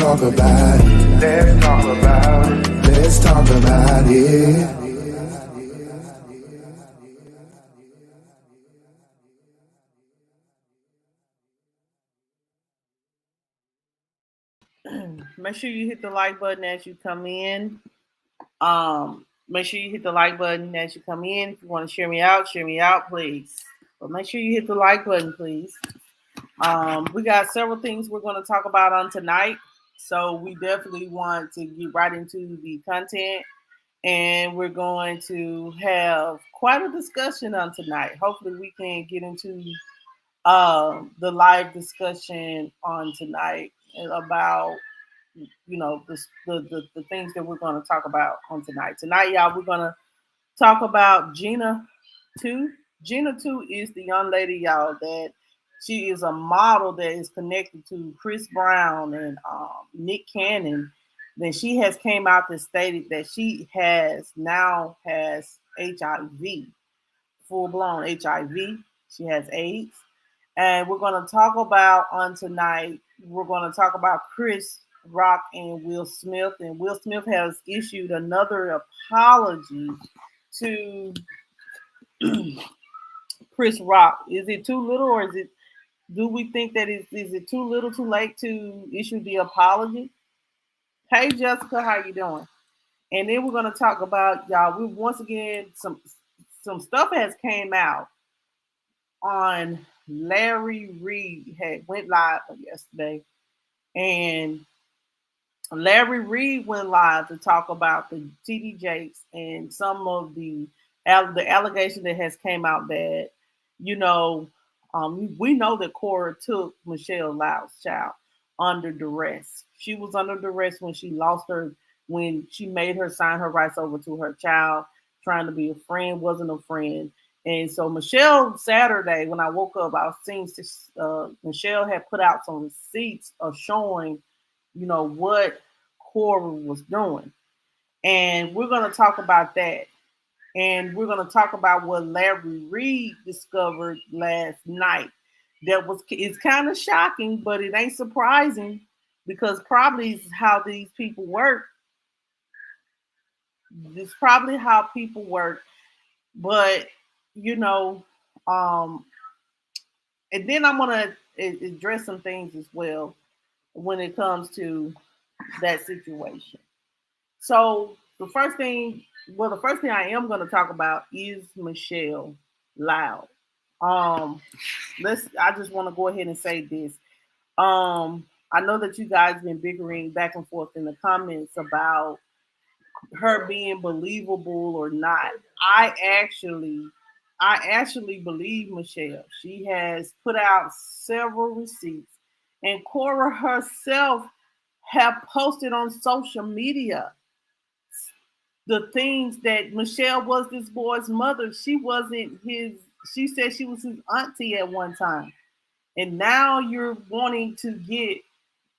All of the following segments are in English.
talk about it. Let's talk about it. Let's talk about it. Make sure you hit the like button as you come in. Make sure you hit the like button as you come in. If you want to share me out, please. But make sure you hit the like button, please. We got several things we're going to talk about on tonight. So we definitely want to get right into the content. And we're going to have quite a discussion on tonight. Hopefully we can get into the live discussion on tonight about the things that we're going to talk about on tonight. Tonight, y'all, we're going to talk about Gena 2. Gena 2 is the young lady, y'all, that she is a model that is connected to Chris Brown and Nick Cannon. Then she has came out and stated that she now has HIV, full blown HIV. She has AIDS. And we're going to talk about on tonight, we're going to talk about Chris Rock and Will Smith. And Will Smith has issued another apology to Chris Rock. Is it too little, or do we think that is it too little too late to issue the apology? Hey Jessica, how you doing? And then we're going to talk about, y'all, we once again some stuff has came out on Larry Reed had went live yesterday, and Larry Reed went live to talk about the TD Jakes and some of the allegation that has came out that you know we know that Cora took Michelle Loud's child under duress. She was under duress when she lost her, when she made her sign her rights over to her child, trying to be a friend, wasn't a friend. And so Michelle, Saturday, when I woke up, I was seeing Michelle had put out some receipts of showing, what Cora was doing. And we're going to talk about that. And we're going to talk about what Larry Reed discovered last night. It's kind of shocking, but it ain't surprising because probably is how these people work. It's probably how people work. But, um, and then I'm going to address some things as well when it comes to that situation. So the first thing I am going to talk about is Michelle Loud. I just want to go ahead and say this. I know that you guys been bickering back and forth in the comments about her being believable or not. I actually believe Michelle. She has put out several receipts, and Cora herself have posted on social media the things that Michelle was this boy's mother. She wasn't his. She said she was his auntie at one time, and now you're wanting to get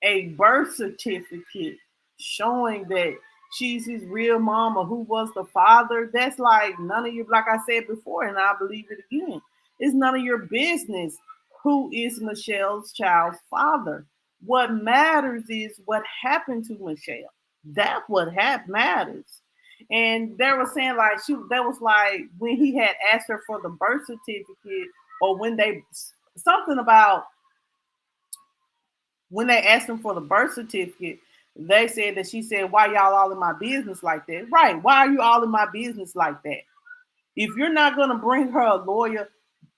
a birth certificate showing that she's his real mama, who was the father. That's like none of your, like I said before, and I believe it again. It's none of your business who is Michelle's child's father. What matters is what happened to Michelle. That's what matters. And they were saying like that was like when he had asked her for the birth certificate, or when they something about when they asked him for the birth certificate, they said that she said, "Why y'all all in my business like that?" Right? Why are you all in my business like that? If you're not gonna bring her a lawyer,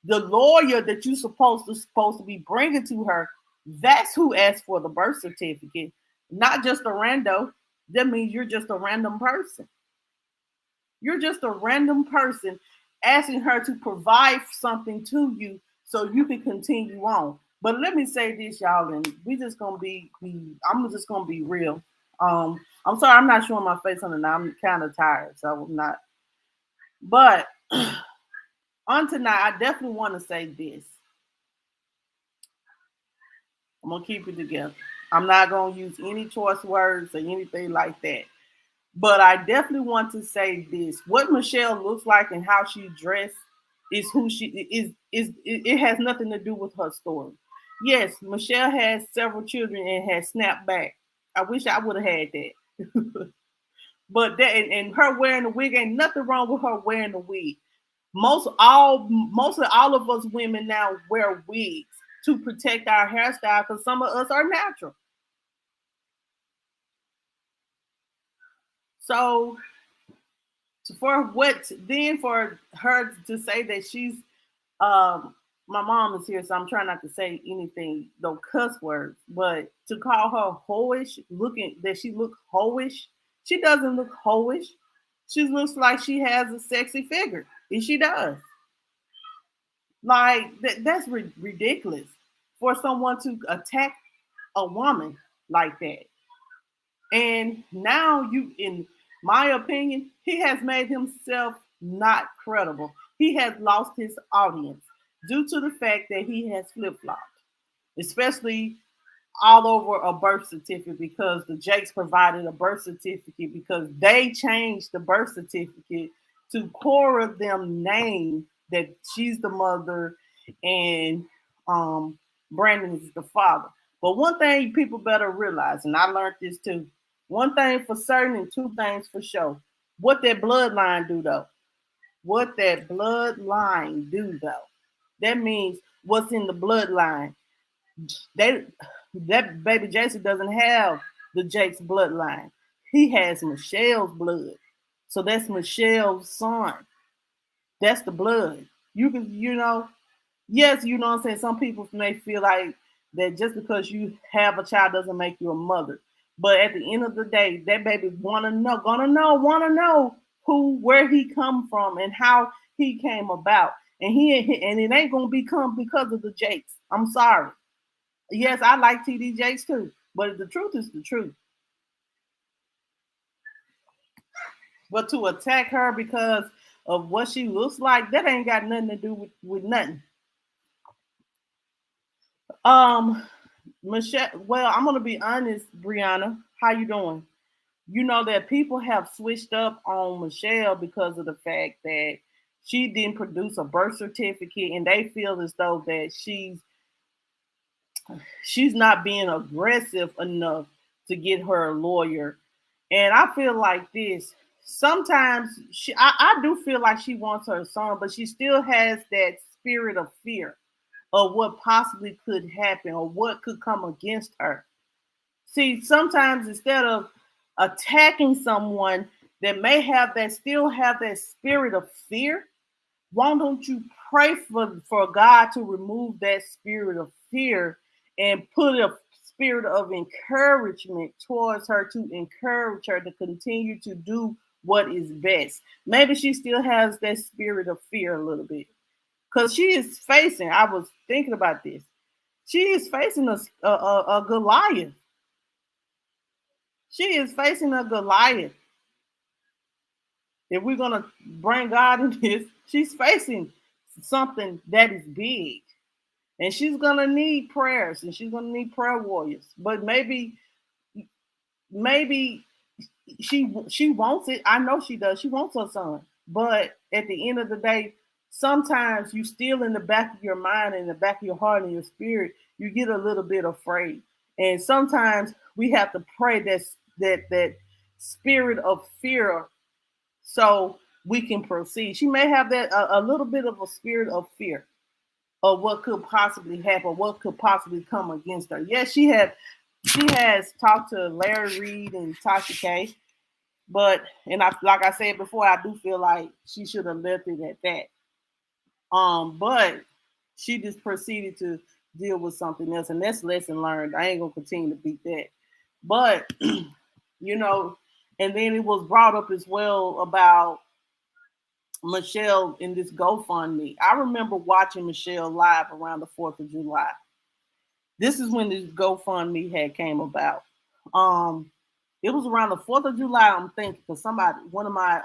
the lawyer that you're supposed to be bringing to her, that's who asked for the birth certificate, not just a rando. That means you're just a random person. You're just a random person asking her to provide something to you so you can continue on. But let me say this, y'all, and we just gonna I'm just gonna be real. I'm sorry, I'm not showing my face on it now. I'm kind of tired, so I'm not. But on tonight, I definitely want to say this. I'm gonna keep it together. I'm not gonna use any choice words or anything like that. But I definitely want to say this: what Michelle looks like and how she dressed is who she is. It has nothing to do with her story. Yes, Michelle has several children and has snapped back. I wish I would have had that. But that and her wearing the wig, ain't nothing wrong with her wearing the wig. Mostly all of us women now wear wigs to protect our hairstyle because some of us are natural. So for what then for her to say that she's um my mom is here, so I'm trying not to say anything, no cuss words, but to call her hoish, looking that she look hoish, she doesn't look hoish. She looks like she has a sexy figure, and she does. Like that's ridiculous for someone to attack a woman like that. And now in my opinion, he has made himself not credible. He has lost his audience due to the fact that he has flip flopped, especially all over a birth certificate because the Jakes provided a birth certificate because they changed the birth certificate to Cora them name that she's the mother and um, Brandon is the father. But one thing people better realize, and I learned this too, one thing for certain and two things for sure. What that bloodline do though? What that bloodline do though? That means what's in the bloodline they that baby Jason doesn't have the Jake's bloodline. He has Michelle's blood. So that's Michelle's son. That's the blood. You can, yes, you know what I'm saying? Some people may feel like that just because you have a child doesn't make you a mother. But at the end of the day, that baby wanna know where he come from and how he came about. And it ain't gonna become because of the Jakes. I'm sorry. Yes, I like TD Jakes too, but the truth is the truth. But to attack her because of what she looks like, that ain't got nothing to do with nothing. Um, Michelle. Well, I'm gonna be honest, Brianna. How you doing? You know that people have switched up on Michelle because of the fact that she didn't produce a birth certificate, and they feel as though that she's not being aggressive enough to get her a lawyer. And I feel like this. Sometimes I do feel like she wants her son, but she still has that spirit of fear of what possibly could happen or what could come against her. See, sometimes instead of attacking someone that may have that still have that spirit of fear, why don't you pray for God to remove that spirit of fear and put a spirit of encouragement towards her to encourage her to continue to do what is best. Maybe she still has that spirit of fear a little bit because she is facing. I was thinking about this. She is facing a Goliath. She is facing a Goliath. If we're gonna bring God in this, she's facing something that is big. And she's gonna need prayers and she's gonna need prayer warriors. But maybe she wants it. I know she does. She wants her son. But at the end of the day, sometimes you still in the back of your mind, in the back of your heart and your spirit, you get a little bit afraid. And sometimes we have to pray that spirit of fear so we can proceed. She may have that a little bit of a spirit of fear of what could possibly happen, what could possibly come against her. Yes, she has talked to Larry Reed and Tasha K, but and I like I said before, I do feel like she should have left it at that. But she just proceeded to deal with something else, and that's lesson learned. I ain't gonna continue to beat that. But you know, and then it was brought up as well about Michelle in this GoFundMe. I remember watching Michelle live around the 4th of July. This is when this GoFundMe had came about. Um, it was around the 4th of July, I'm thinking, because one of my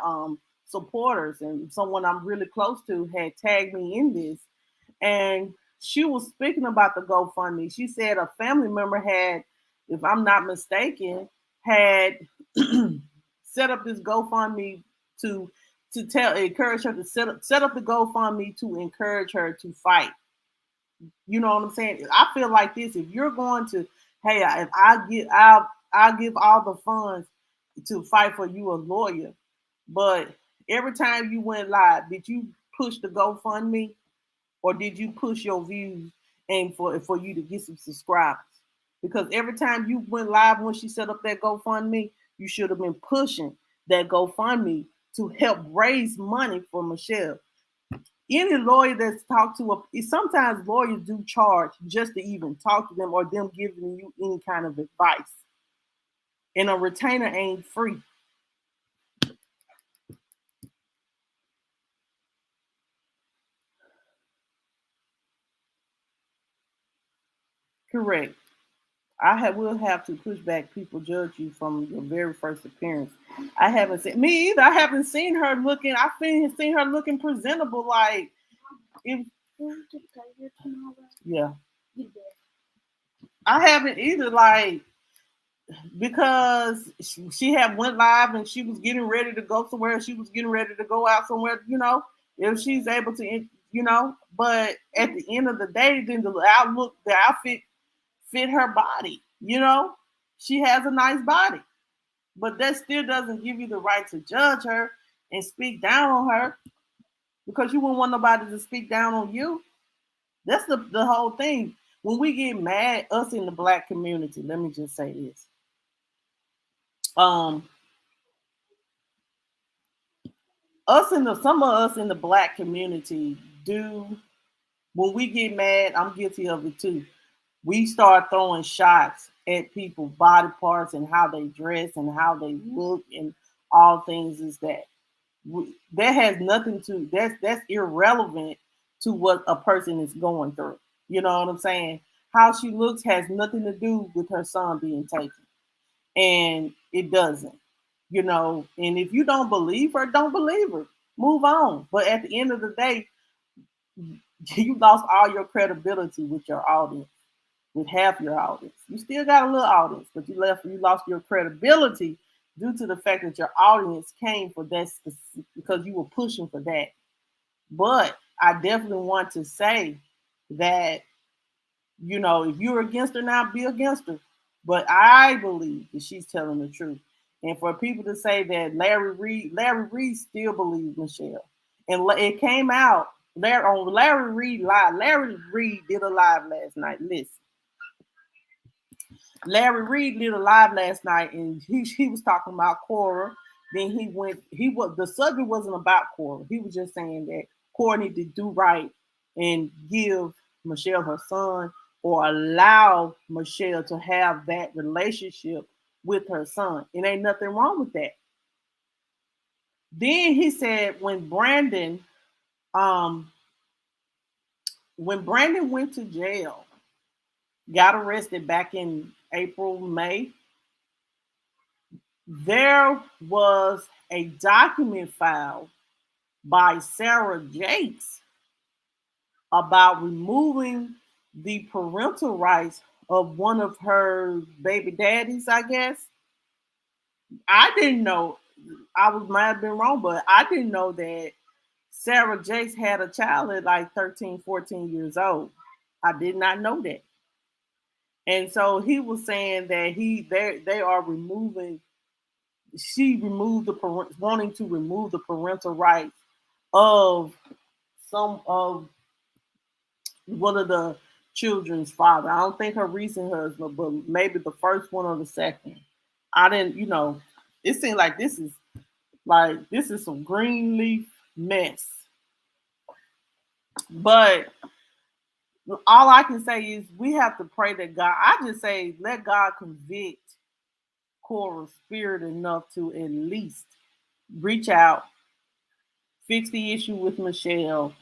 supporters and someone I'm really close to had tagged me in this. And she was speaking about the GoFundMe. She said a family member had, if I'm not mistaken, had set up this GoFundMe to encourage her to set up the GoFundMe to encourage her to fight. You know what I'm saying? I feel like this. If you're going to, hey, if I get out, I'll give all the funds to fight for you a lawyer. But every time you went live, did you push the GoFundMe or did you push your views and for you to get some subscribers? Because every time you went live when she set up that GoFundMe, you should have been pushing that GoFundMe to help raise money for Michelle. Any lawyer that's talked to sometimes lawyers do charge just to even talk to them or them giving you any kind of advice. And a retainer ain't free. Correct. Will have to push back. People judge you from your very first appearance. I haven't seen me either. I haven't seen her looking. I've seen her looking presentable. Like if yeah, I haven't either. Like because she had went live and she was getting ready to go somewhere. She was getting ready to go out somewhere. If she's able to, But at the end of the day, then the outfit fit her body. She has a nice body, but that still doesn't give you the right to judge her and speak down on her because you wouldn't want nobody to speak down on you. That's the whole thing. When we get mad, us in the black community, let me just say this. Um, some of us in the black community do when we get mad, I'm guilty of it too. We start throwing shots at people's body parts and how they dress and how they look and all things is that. That has nothing to that's irrelevant to what a person is going through. You know what I'm saying? How she looks has nothing to do with her son being taken. And it doesn't. And if you don't believe her, don't believe her. Move on. But at the end of the day, you lost all your credibility with your audience, with half your audience. You still got a little audience, but you lost your credibility due to the fact that your audience came for that because you were pushing for that. But I definitely want to say that, if you're against her now, be against her. But I believe that she's telling the truth. And for people to say that Larry Reed still believes Michelle. And it came out on Larry Reed live. Larry Reed did a live last night. Listen. Larry Reed did a live last night, and he was talking about Cora. Then the subject wasn't about Cora. He was just saying that Cora needed to do right and give Michelle her son, or allow Michelle to have that relationship with her son. It ain't nothing wrong with that. Then he said um, when Brandon went to jail, got arrested back in April, May, there was a document filed by Sarah Jakes about removing the parental rights of one of her baby daddies, I guess. I didn't know. Might have been wrong, but I didn't know that Sarah Jakes had a child at like 13, 14 years old. I did not know that. And so he was saying that they are removing she removed wanting to remove the parental rights of some of one of the children's father. I don't think her recent husband, but maybe the first one or the second. I didn't, it seemed like this is some green leaf mess. But all I can say is we have to pray that God. I just say let God convict Cora's spirit enough to at least reach out, fix the issue with Michelle,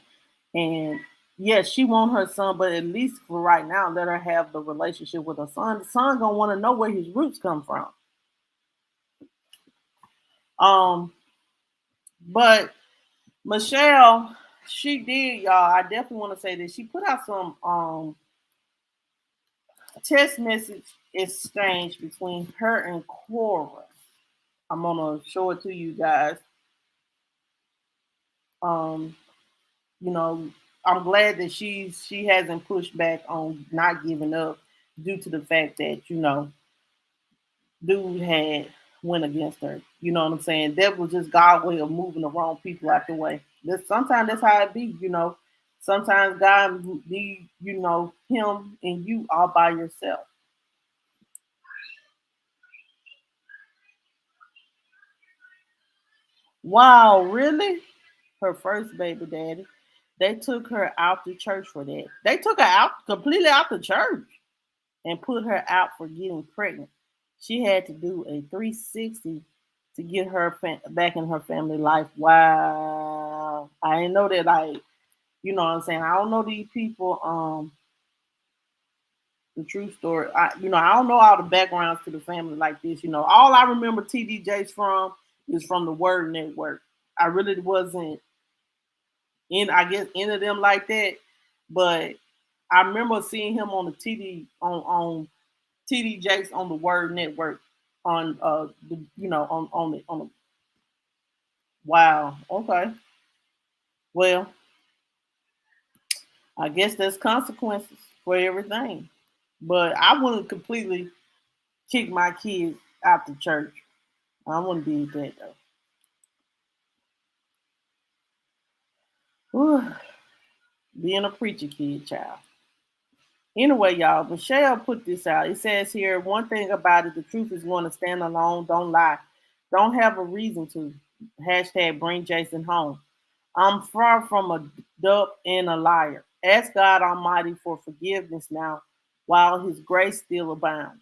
and yes, she want her son, but at least for right now, let her have the relationship with her son. The son gonna want to know where his roots come from. But Michelle, she did, y'all. I definitely want to say that she put out some text message exchange between her and Cora. I'm gonna show it to you guys. Um, you know, I'm glad that she hasn't pushed back on not giving up due to the fact that dude had went against her. You know what I'm saying? That was just God's way of moving the wrong people out the way. Sometimes that's how it be, you know. Sometimes God need, you know, him and you all by yourself. Wow, really? Her first baby daddy. They took her out the church for that. They took her out completely out the church and put her out for getting pregnant. She had to do a 360 to get her back in her family life. Wow. I didn't know that, like, you know what I'm saying? I don't know these people, the true story. I don't know all the backgrounds to the family like this. You know, all I remember TDJ's from is from the Word Network. I really wasn't in, I guess, into them like that, but I remember seeing him on the TD on TD Jakes on the Word Network on on the wow. Okay. Well, I guess there's consequences for everything. But I wouldn't completely kick my kids out the church. I wouldn't be that though. Whew, being a preacher kid, child. Anyway, y'all, Michelle put this out. It says here, one thing about it, the truth is going to stand alone. Don't lie. Don't have a reason to. Hashtag bring Jason home. I'm far from a dupe and a liar. Ask God Almighty for forgiveness now while his grace still abounds.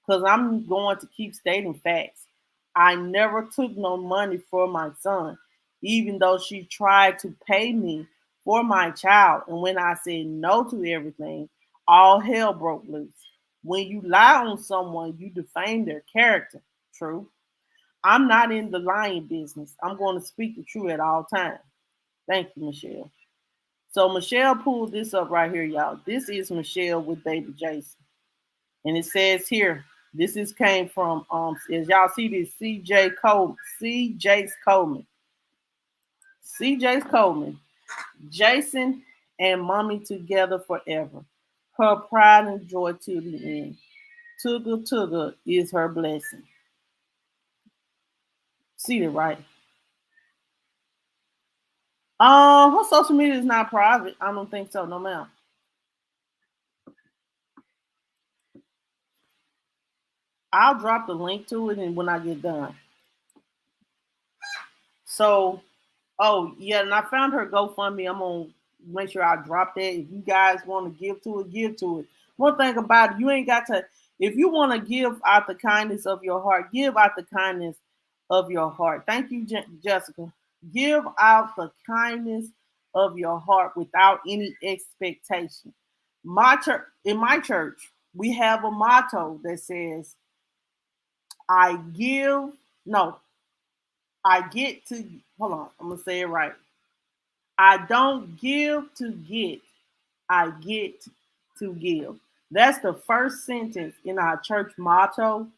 Because I'm going to keep stating facts. I never took no money for my son, even though she tried to pay me for my child. And when I said no to everything, all hell broke loose. When you lie on someone, you defame their character. True. I'm not in the lying business. I'm going to speak the truth at all times. Thank you, Michelle. So Michelle pulled this up right here, y'all. This is Michelle with baby Jason. And it says here, this is came from as y'all see this CJ Coleman. Jason and mommy together forever. Her pride and joy to the end. Tugga is her blessing. See it right. Her social media is not private. I don't think so, no ma'am. I'll drop the link to it and when I get done. So, oh yeah, and I found her GoFundMe. I'm gonna make sure I drop that. If you guys want to give to it, give to it. One thing about it, you ain't got to. If you want to give out the kindness of your heart, give out the kindness of your heart. Thank you, Jessica. Give out the kindness of your heart without any expectation. My church, in my church, we have a motto that says, "I give." No, I get to. Hold on, I'm gonna say it right. I don't give to get, I get to give. That's the first sentence in our church motto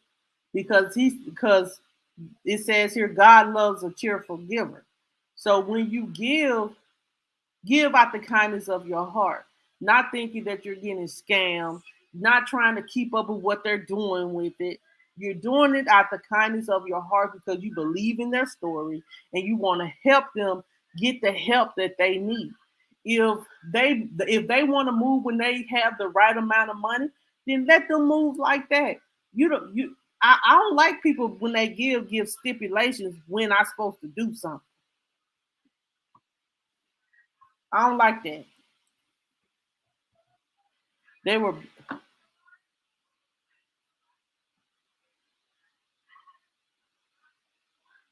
because it says here God loves a cheerful giver. So when you give out the kindness of your heart, not thinking that you're getting scammed, not trying to keep up with what they're doing with it. You're doing it out the kindness of your heart because you believe in their story and you want to help them get the help that they need. If if they want to move when they have the right amount of money, then let them move like that. You don't you I don't like people when they give stipulations when I'm supposed to do something. I don't like that. They were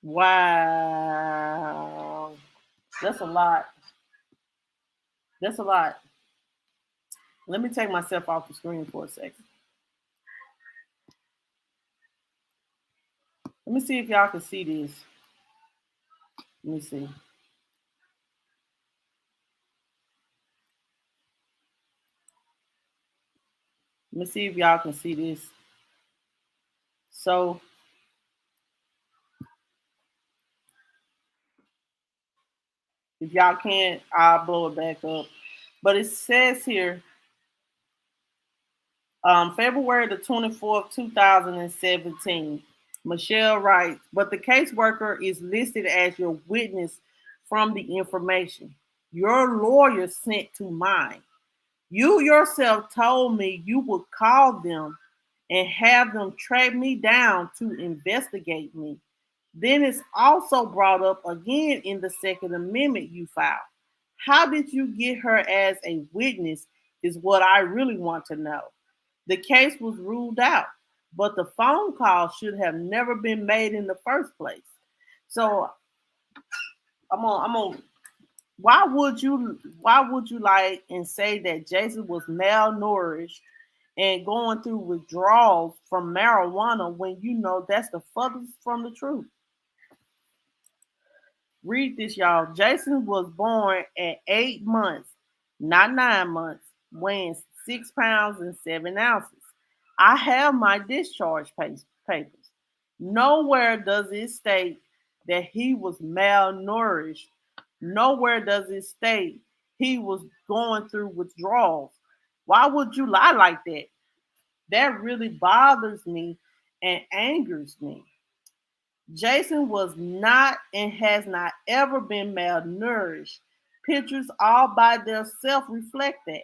wow. That's a lot. That's a lot. Let me take myself off the screen for a second. Let me see if y'all can see this. Let me see. Let me see if y'all can see this. So if y'all can't, I'll blow it back up. But it says here, February the 24th, 2017. Michelle writes, but the caseworker is listed as your witness from the information your lawyer sent to mine. You yourself told me you would call them and have them track me down to investigate me. Then it's also brought up again in the Second Amendment you filed. How did you get her as a witness? Is what I really want to know. The case was ruled out, but the phone call should have never been made in the first place. So I'm on. Why would you like and say that Jason was malnourished and going through withdrawals from marijuana when you know that's the furthest from the truth? Read this, y'all. Jason was born at 8 months, not 9 months, weighing 6 pounds and 7 ounces. I have my discharge papers. Nowhere does it state that he was malnourished. Nowhere does it state he was going through withdrawals. Why would you lie like that? That really bothers me and angers me. Jason was not and has not ever been malnourished. Pictures all by themselves reflect that.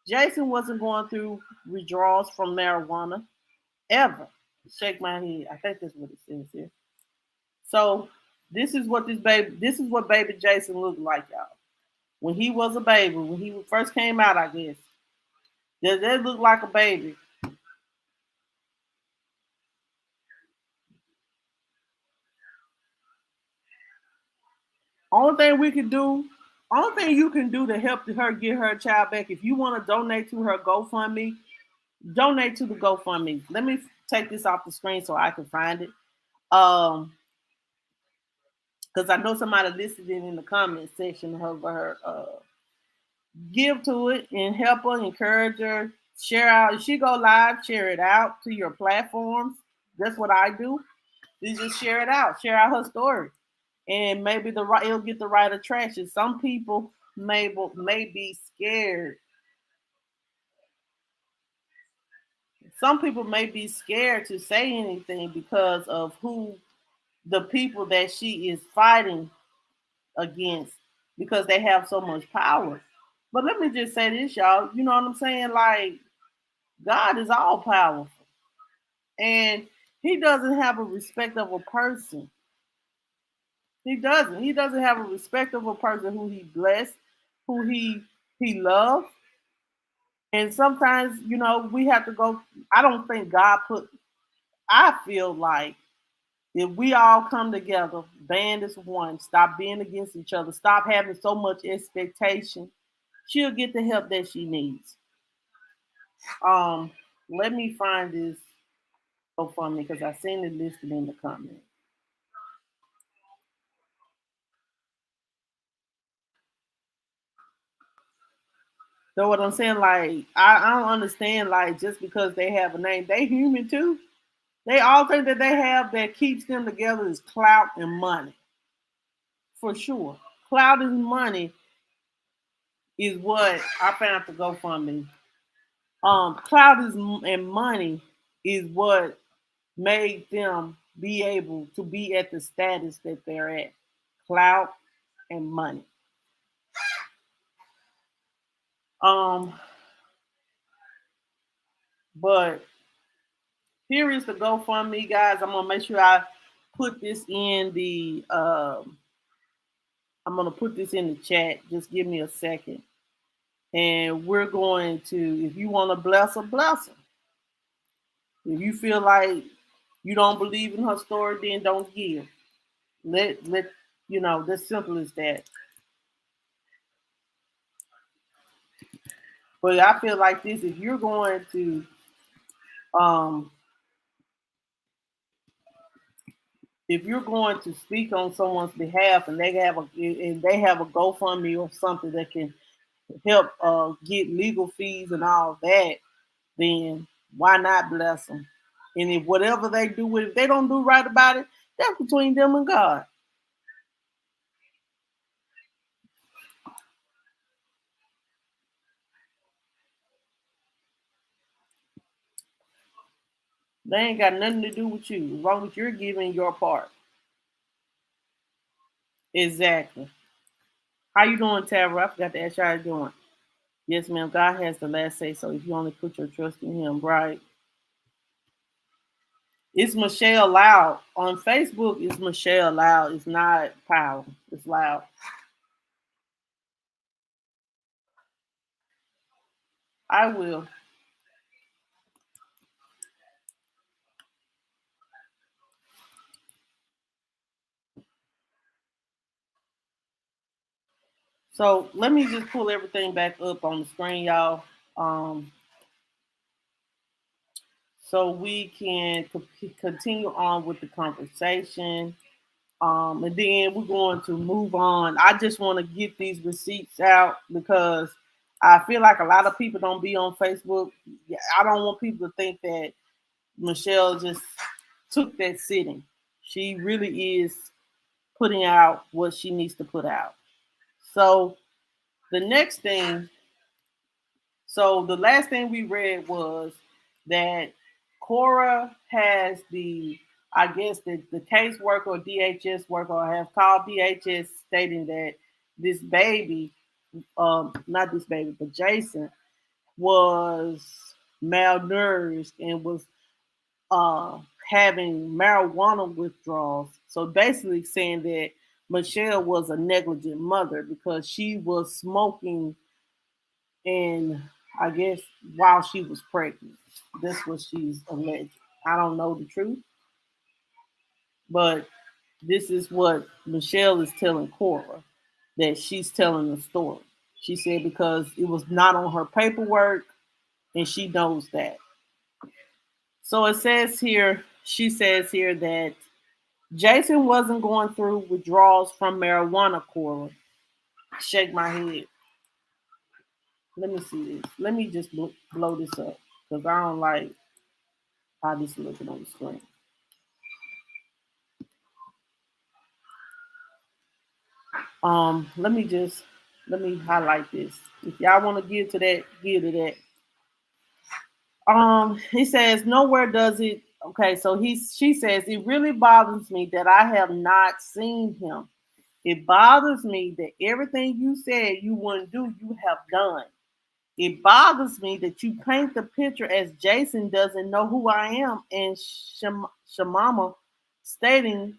Jason wasn't going through withdrawals from marijuana ever. Shake my head. I think that's what it says here. So this is what baby Jason looked like, y'all. When he was a baby, when he first came out, I guess. Does that look like a baby? Only thing we can do, only thing you can do to help her get her child back, if you want to donate to her GoFundMe, donate to the GoFundMe. Let me take this off the screen so I can find it. Because I know somebody listed it in the comment section of her. Give to it and help her, encourage her, share out. If she go live, share it out to your platforms. That's what I do. You just share it out, share out her story, and maybe the right it'll get the right attraction. Some people may be scared. Some people may be scared to say anything because of who the people that she is fighting against because they have so much power. But let me just say this, y'all. You know what I'm saying? Like, God is all powerful. And he doesn't have a respect of a person. He doesn't. He doesn't have a respect of a person who he blessed, who he loved. And sometimes, we have to go. I don't think God put I feel like if we all come together, band as one, stop being against each other, stop having so much expectation, she'll get the help that she needs. Um, Let me find this GoFundMe because I seen it listed in the comments. So what I'm saying, like, I don't understand, like, just because they have a name, they human too. They all think that they have that keeps them together is clout and money, for sure. Clout and money is what I found to GoFundMe. Clout is and money is what made them be able to be at the status that they're at. Clout and money. Um, but here is the GoFundMe, guys. I'm gonna make sure I put this in the. I'm gonna put this in the chat. Just give me a second, and we're going to. If you want to bless a blessing, if you feel like you don't believe in her story, then don't give. Let that's simple as that. But I feel like this: um, if you're going to speak on someone's behalf, and they have a GoFundMe or something that can help get legal fees and all that, then why not bless them? And if whatever they do with it, if they don't do right about it, that's between them and God. They ain't got nothing to do with you as long as you're giving your part. Exactly. How you doing, Tara? I forgot to ask you how you doing. Yes, ma'am. God has the last say, so if you only put your trust in Him, right? It's Michelle Loud on Facebook. It's Michelle Loud. It's not Power. It's Loud. I will. So let me just pull everything back up on the screen, y'all, um, so we can continue on with the conversation. And then we're going to move on. I just want to get these receipts out because I feel like a lot of people don't be on Facebook. Yeah, I don't want people to think that Michelle just took that sitting. She really is putting out what she needs to put out. So the next thing, so the last thing we read was that Cora has I guess the caseworker or DHS worker have called DHS stating that this baby, not this baby, but Jason was malnourished and was uh, having marijuana withdrawals. So basically saying that Michelle was a negligent mother because she was smoking and I guess while she was pregnant. That's what she's alleged. I don't know the truth, but this is what Michelle is telling Cora that she's telling the story. She said because it was not on her paperwork and she knows that. So it says here, she says here that Jason wasn't going through withdrawals from marijuana, Cora. Shake my head. Let me see this. Let me just blow this up because I don't like how this is looking on the screen. Let me just let me highlight this. If y'all want to give to that, give to that. He says nowhere does it. Okay, so she says it really bothers me that I have not seen him. It bothers me that everything you said you wouldn't do, you have done. It bothers me that you paint the picture as Jason doesn't know who I am and Shamama stating,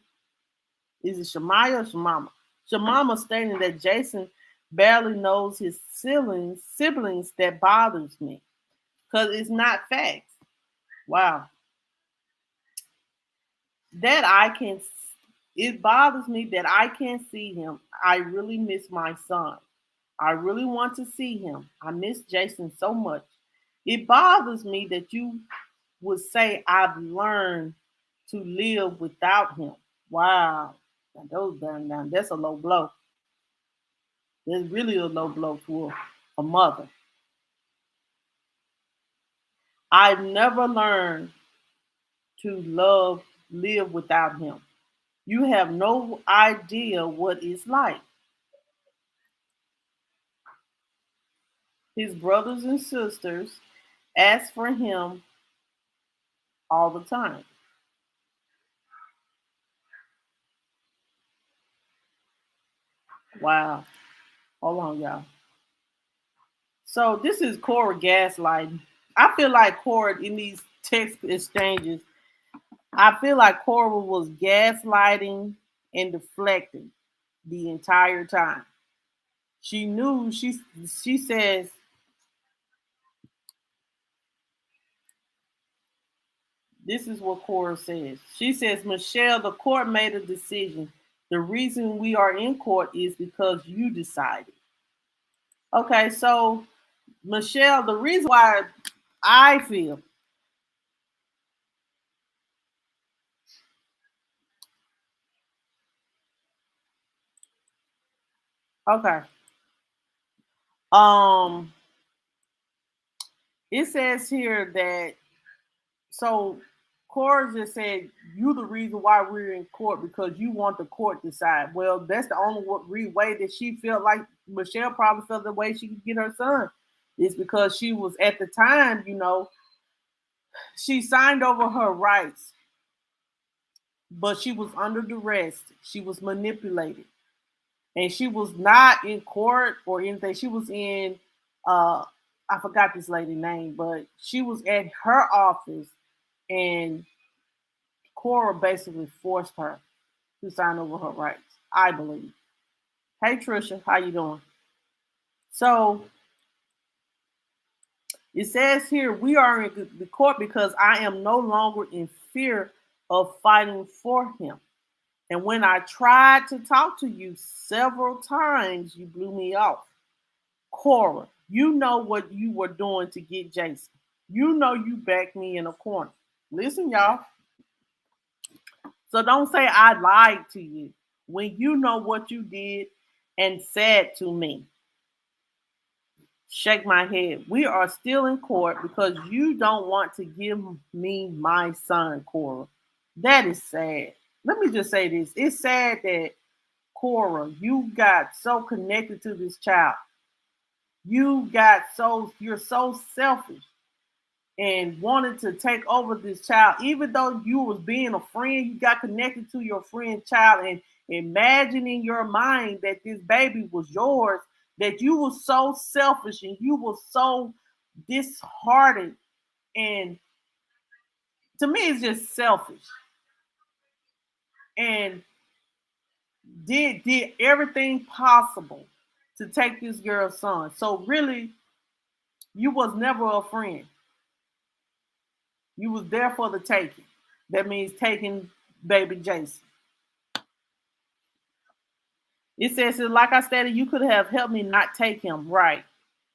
is it Shamaya or Shamama? Shamama stating that Jason barely knows his siblings that bothers me because it's not facts. Wow. That I can, it bothers me that I can't see him. I really miss my son. I really want to see him. I miss Jason so much. It bothers me that you would say I've learned to live without him. Wow. Now those down, that's a low blow. That's really a low blow to a mother. I never learned to live without him. You have no idea what it's like. His brothers and sisters ask for him all the time. Wow. Hold on, y'all. So this is Cora gaslighting. I feel like Cora in these text exchanges, I feel like Cora was gaslighting and deflecting the entire time. She knew she says this is what Cora says. She says, Michelle, the court made a decision. The reason we are in court is because you decided. Okay, so Michelle, the reason why I feel okay. Um it says here that so Cora just said you the reason why we're in court because you want the court to decide. Well, that's the only way that she felt like Michelle probably felt the way she could get her son is because she was at the time, She signed over her rights, but she was under duress. She was manipulated. And she was not in court or anything. She was in I forgot this lady's name, but she was at her office and Cora basically forced her to sign over her rights, I believe. Hey Trisha, how you doing? So it says here we are in the court because I am no longer in fear of fighting for him. And when I tried to talk to you several times, you blew me off. Cora, you know what you were doing to get Jason. You know you backed me in a corner. Listen, y'all. So don't say I lied to you when you know what you did and said to me. Shake my head. We are still in court because you don't want to give me my son, Cora. That is sad. Let me just say this. It's sad that Cora, you got so connected to this child. You're so selfish and wanted to take over this child, even though you was being a friend, you got connected to your friend's child and imagining in your mind that this baby was yours, that you were so selfish and you were so disheartened. And to me, it's just selfish. And did everything possible to take this girl's son. So really, you was never a friend. You was there for the taking. That means taking baby Jason. It says, like I stated, you could have helped me not take him. Right.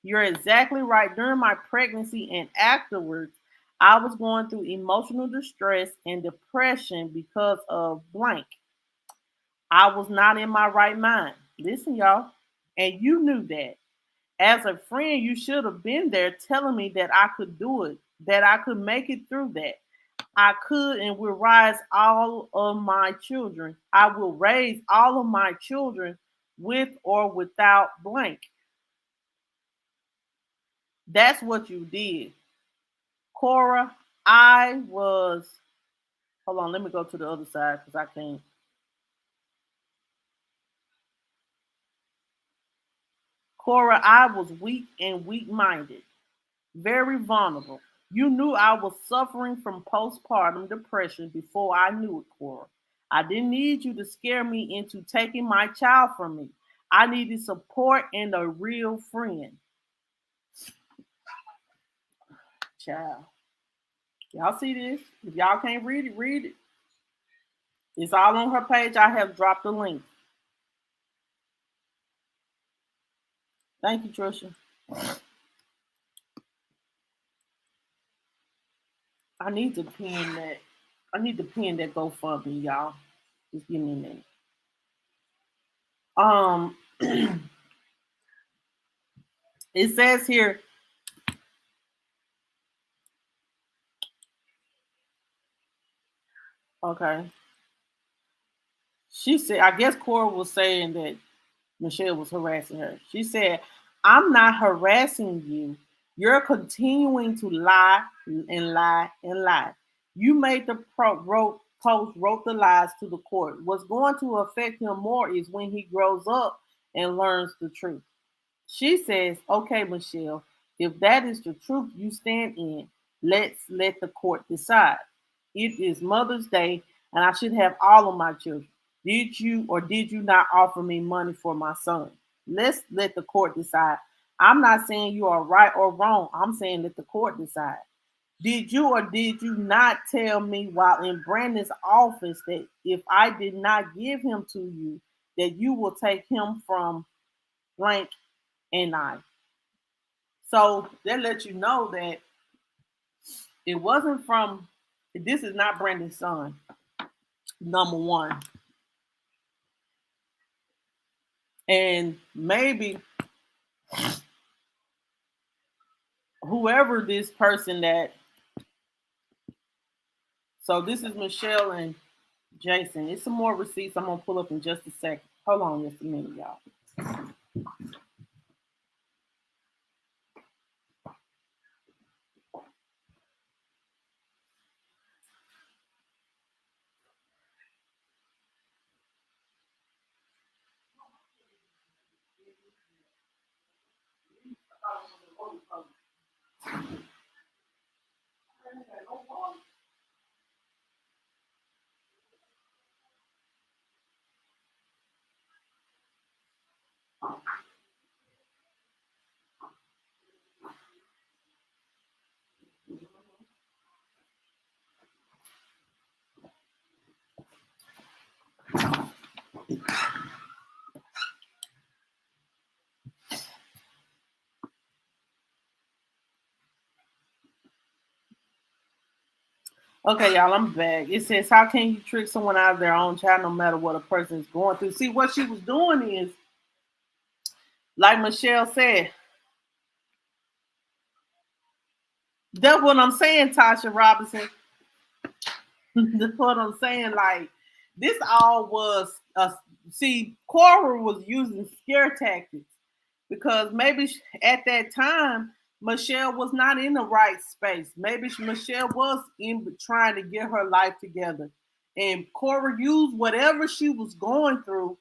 You're exactly right. During my pregnancy and afterwards, I was going through emotional distress and depression because of blank. I was not in my right mind. Listen, y'all. And you knew that. As a friend, you should have been there telling me that I could do it, that I could make it through that. I could and will rise all of my children. I will raise all of my children with or without blank. That's what you did. Cora, I was, hold on, let me go to the other side because I can't. Cora, I was weak and weak minded, very vulnerable. You knew I was suffering from postpartum depression before I knew it, Cora. I didn't need you to scare me into taking my child from me. I needed support and a real friend. Child. Y'all see this? If y'all can't read it, read it. It's all on her page. I have dropped the link. Thank you, Trisha. I need to pin that. I need to pin that GoFundMe, y'all. Just give me a minute. Um, it says here. Okay. She said, I guess Cora was saying that Michelle was harassing her. She said, I'm not harassing you. You're continuing to lie and lie and lie. You made the wrote the lies to the court. What's going to affect him more is when he grows up and learns the truth. She says, okay, Michelle, if that is the truth you stand in, let's let the court decide. It is Mother's Day, and I should have all of my children. Did you or did you not offer me money for my son? Let's let the court decide. I'm not saying you are right or wrong. I'm saying let the court decide. Did you or did you not tell me while in Brandon's office that if I did not give him to you, that you will take him from blank and I? So that lets you know that it wasn't from, this is not Brandon's son, number one. And maybe whoever this person that, so this is Michelle and Jason. It's some more receipts I'm going to pull up in just a second. Hold on just a minute, y'all. Okay, y'all, I'm back. It says, how can you trick someone out of their own child no matter what a person is going through? See, what she was doing is, like Michelle said, that's what I'm saying, Tasha Robinson. That's what I'm saying. Like, this all was, see, Cora was using scare tactics because maybe at that time, Michelle was not in the right space. Maybe Michelle was in trying to get her life together. And Cora used whatever she was going through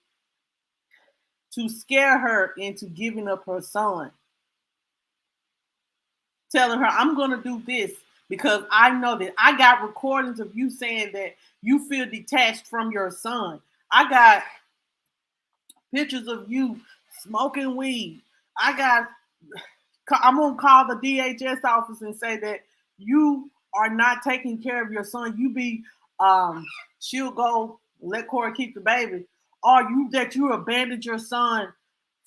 to scare her into giving up her son, telling her, I'm going to do this because I know that I got recordings of you saying that you feel detached from your son. I got pictures of you smoking weed. I'm gonna call the DHS office and say that you are not taking care of your son. She'll go let Corey keep the baby, or you abandoned your son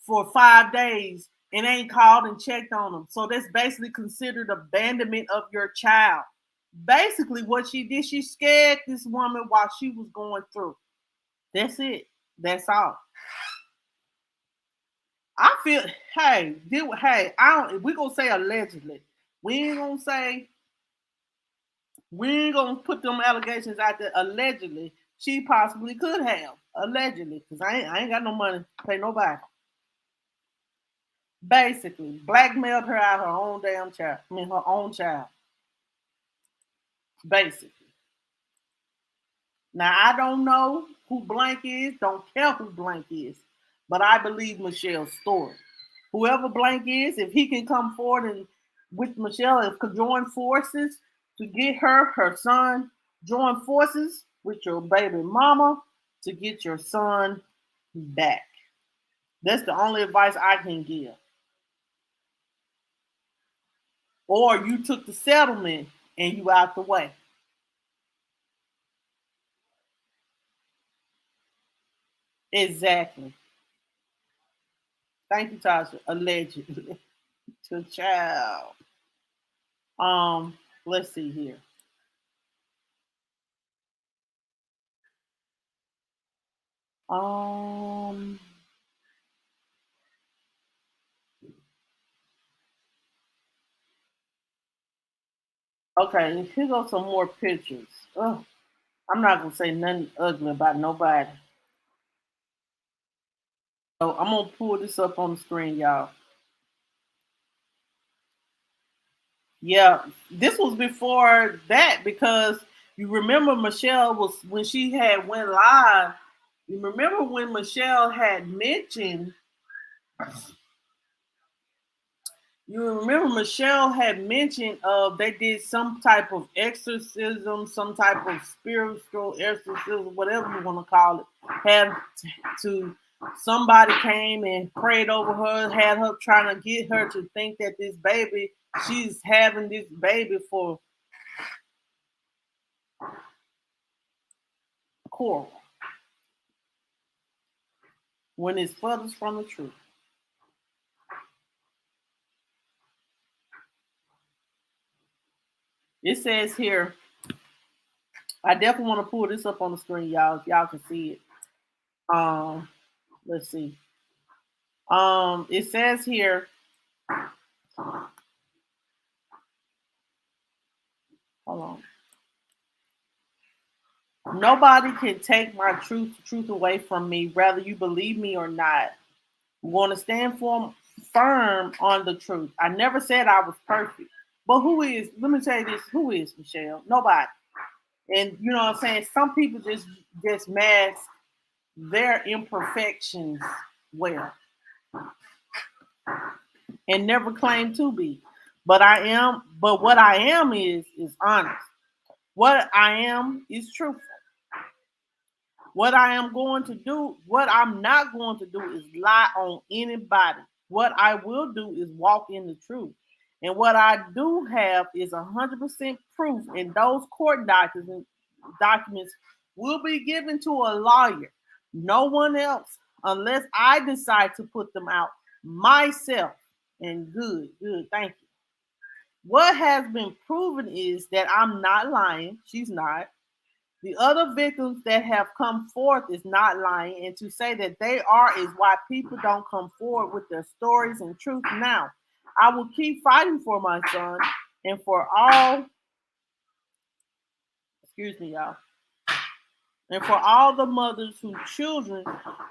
for 5 days and ain't called and checked on him. So that's basically considered abandonment of your child. Basically, what she did, she scared this woman while she was going through. That's it. That's all. I feel, hey, I don't. We gonna say allegedly. We ain't gonna say we ain't gonna put them allegations out there. Allegedly, she possibly could have. Allegedly, because I ain't got no money to pay nobody. Basically, blackmailed her out her own damn child. I mean, her own child. Basically. Now I don't know who Blank is. Don't care who Blank is, but I believe Michelle's story. Whoever Blank is, if he can come forward and with Michelle, if could join forces to get her son, join forces with your baby mama to get your son back. That's the only advice I can give. Or you took the settlement and you out the way. Exactly. Thank you, Tasha. Allegedly. To child. Let's see here. Um, okay, here go some more pictures. Ugh, I'm not gonna say nothing ugly about nobody. So I'm gonna pull this up on the screen, y'all. Yeah, this was before that because you remember Michelle was when she had went live. You remember when Michelle had mentioned You remember Michelle had mentioned they did some type of exorcism, some type of spiritual exorcism, whatever you want to call it. Had to Somebody came and prayed over her, had her trying to get her to think that she's having this baby for Coral when it's furthest from the truth. It says here, I definitely want to pull this up on the screen, y'all, if y'all can see it. Um, let's see. It says here, hold on. Nobody can take my truth away from me, whether you believe me or not. I'm going to stand firm on the truth. I never said I was perfect. But who is, let me tell you this, who is Michelle? Nobody. And you know what I'm saying? Some people just mask their imperfections well and never claim to be. But what I am is honest. What I am is truthful. What I'm not going to do is lie on anybody. What I will do is walk in the truth. And what I do have is 100% proof, and those court documents will be given to a lawyer, no one else, unless I decide to put them out myself. And good, thank you. What has been proven is that I'm not lying. She's not. The other victims that have come forth is not lying, and to say that they are is why people don't come forward with their stories and truth now. I will keep fighting for my son and for all, excuse me, y'all, and for all the mothers whose children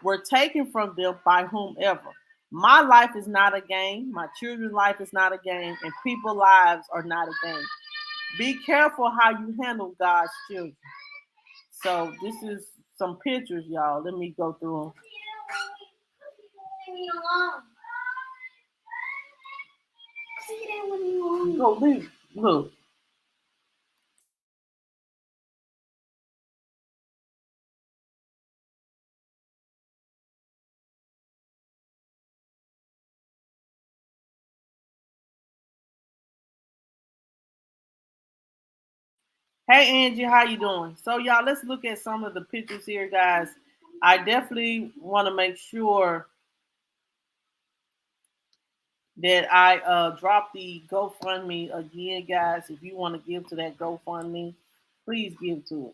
were taken from them by whomever. My life is not a game, my children's life is not a game, and people's lives are not a game. Be careful how you handle God's children. So this is some pictures, y'all. Let me go through them. Go leave. Look. Hey Angie, how you doing? So y'all, let's look at some of the pictures here, guys. I definitely want to make sure that I drop the GoFundMe again, guys. If you want to give to that GoFundMe, please give to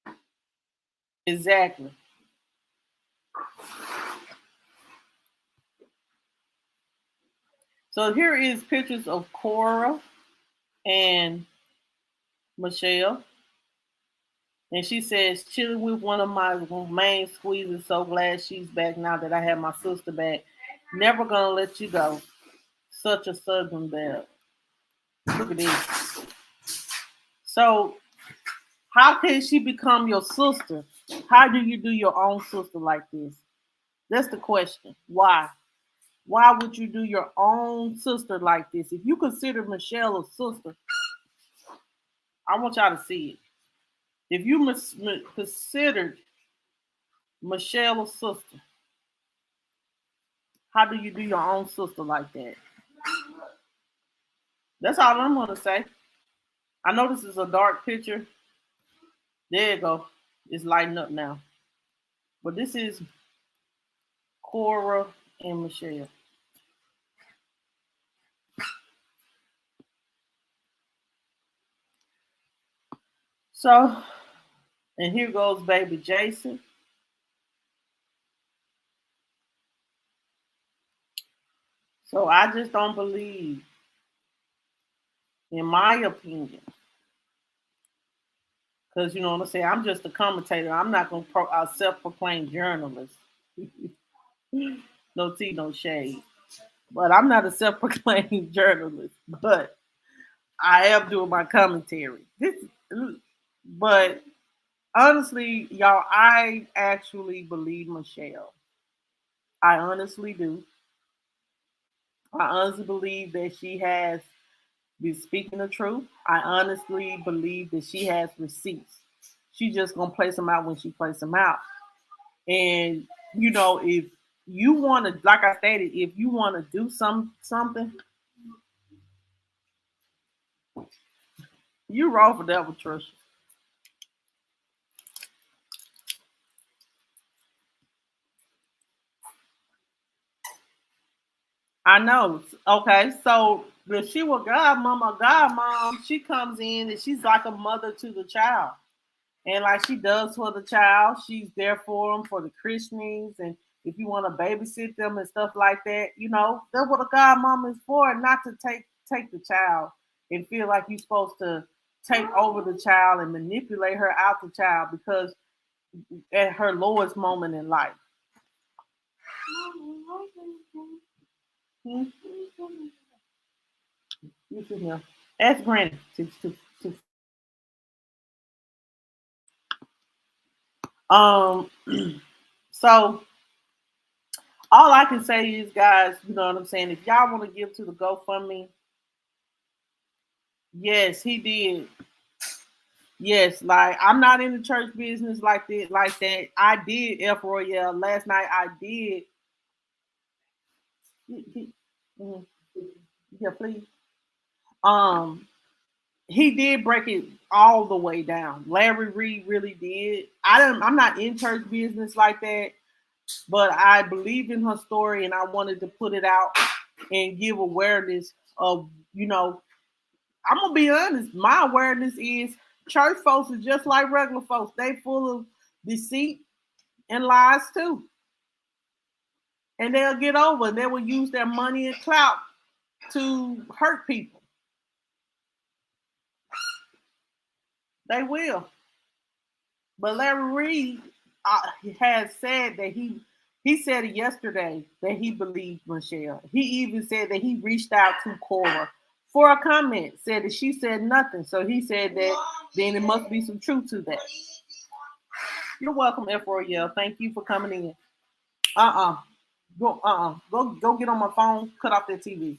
it. Exactly. So here is pictures of Cora and Michelle. And she says, chilling with one of my main squeezes. So glad she's back now that I have my sister back. Never gonna let you go. Such a southern belle. Look at this. So, how can she become your sister? How do you do your own sister like this? That's the question. Why? Why would you do your own sister like this? If you consider Michelle a sister, I want y'all to see it. If you considered Michelle a sister, how do you do your own sister like that? That's all I'm gonna say. I know this is a dark picture. There you go. It's lighting up now. But this is Cora and Michelle. So, and here goes baby Jason. So I just don't believe, in my opinion, because you know what I'm saying. I'm just a commentator. I'm not gonna self-proclaim journalist. No tea, no shade. But I'm not a self-proclaimed journalist. But I am doing my commentary. But honestly, y'all, I actually believe Michelle. I honestly do. I honestly believe that she has been speaking the truth. I honestly believe that she has receipts. She just gonna place them out when she places them out. And you know, if you want to, like I stated, if you want to do something, you roll for that with Trisha. I know. Okay, so if she were godmom, she comes in and she's like a mother to the child. And like she does for the child, she's there for them for the christenings, and if you want to babysit them and stuff like that, you know that's what a godmom is for, not to take the child and feel like you're supposed to take over the child and manipulate her out the child because at her lowest moment in life. Hmm? You see him. Ask Granny to um so all I can say is, guys, you know what I'm saying? If y'all want to give to the GoFundMe, yes, he did. Yes, like I'm not in the church business like that. I did F Royale last night. I did. Mhm. Yeah, please. Um, he did break it all the way down. Larry Reed really did. I'm not in church business like that, but I believed in her story and I wanted to put it out and give awareness of you know, I'm gonna be honest. My awareness is church folks is just like regular folks. They full of deceit and lies too, and they'll get over. And they will use their money and clout to hurt people. They will. But Larry Reed has said that he said it yesterday that he believed Michelle. He even said that he reached out to Cora for a comment, said that she said nothing. So he said that then there must be some truth to that. You're welcome, F. Royale. Thank you for coming in. Uh-uh. Go get on my phone, cut off that TV.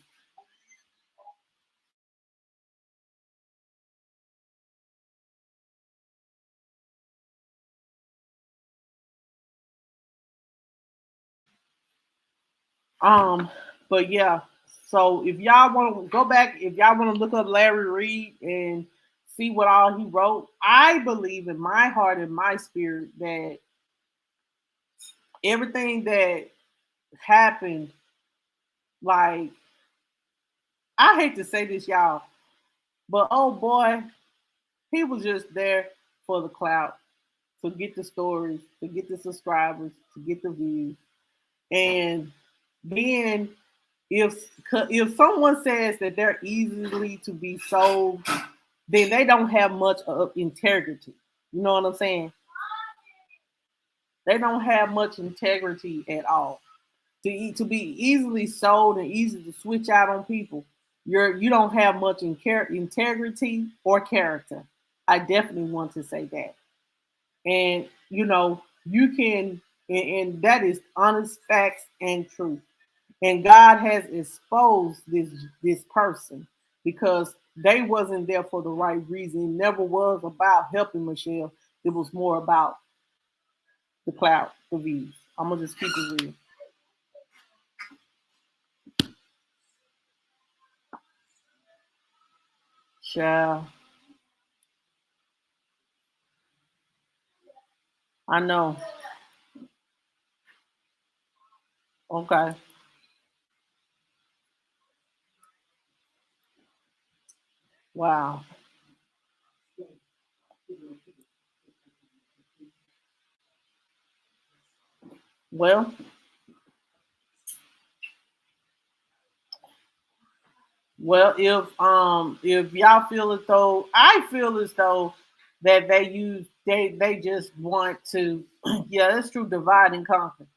Um, but yeah, so if y'all want to go back, if y'all want to look up Larry Reed and see what all he wrote, I believe in my heart and my spirit that everything that happened, like I hate to say this, y'all, but oh boy, he was just there for the clout, to get the stories, to get the subscribers, to get the views, and then if someone says that they're easily to be sold, then they don't have much of integrity. You know what I'm saying? They don't have much integrity at all. To be easily sold and easy to switch out on people, you don't have much integrity or character. I definitely want to say that. And you can, and that is honest facts and truth. And God has exposed this person because they wasn't there for the right reason. It never was about helping Michelle. It was more about the clout, the views. I'm gonna just keep it real. Child, I know. Okay. Wow. Well, if y'all feel as though I feel as though that they just want to yeah, that's true, divide and conquer.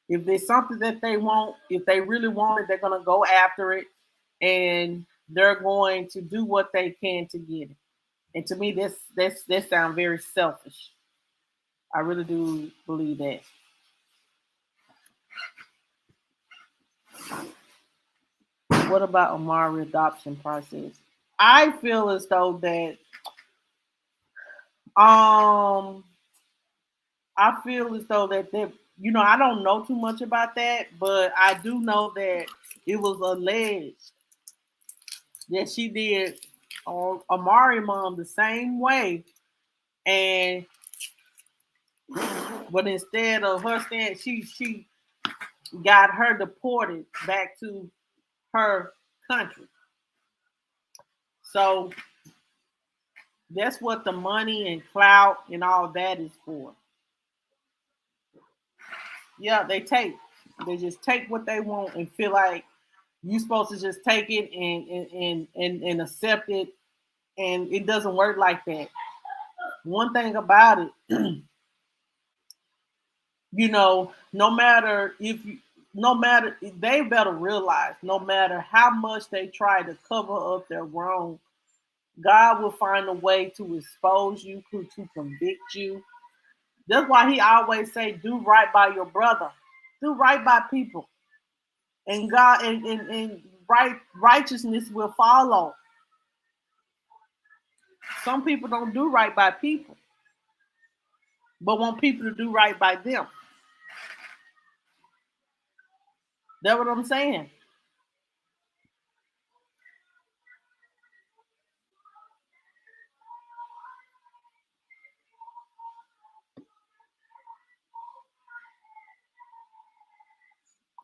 If there's something that they want, if they really want it, they're gonna go after it and they're going to do what they can to get it. And to me that sounds very selfish. I really do believe that. What about Amari adoption process? I feel as though that um I feel as though that I don't know too much about that, but I do know that it was alleged that she did Amari mom the same way, and but instead of her staying, she got her deported back to her country. So that's what the money and clout and all that is for. Yeah, they just take what they want and feel like you're supposed to just take it and accept it, and it doesn't work like that. One thing about it, no matter no matter they better realize, no matter how much they try to cover up their wrong, God will find a way to expose you, to convict you. That's why He always say, "Do right by your brother, do right by people, and God and righteousness will follow." Some people don't do right by people, but want people to do right by them. That's what I'm saying.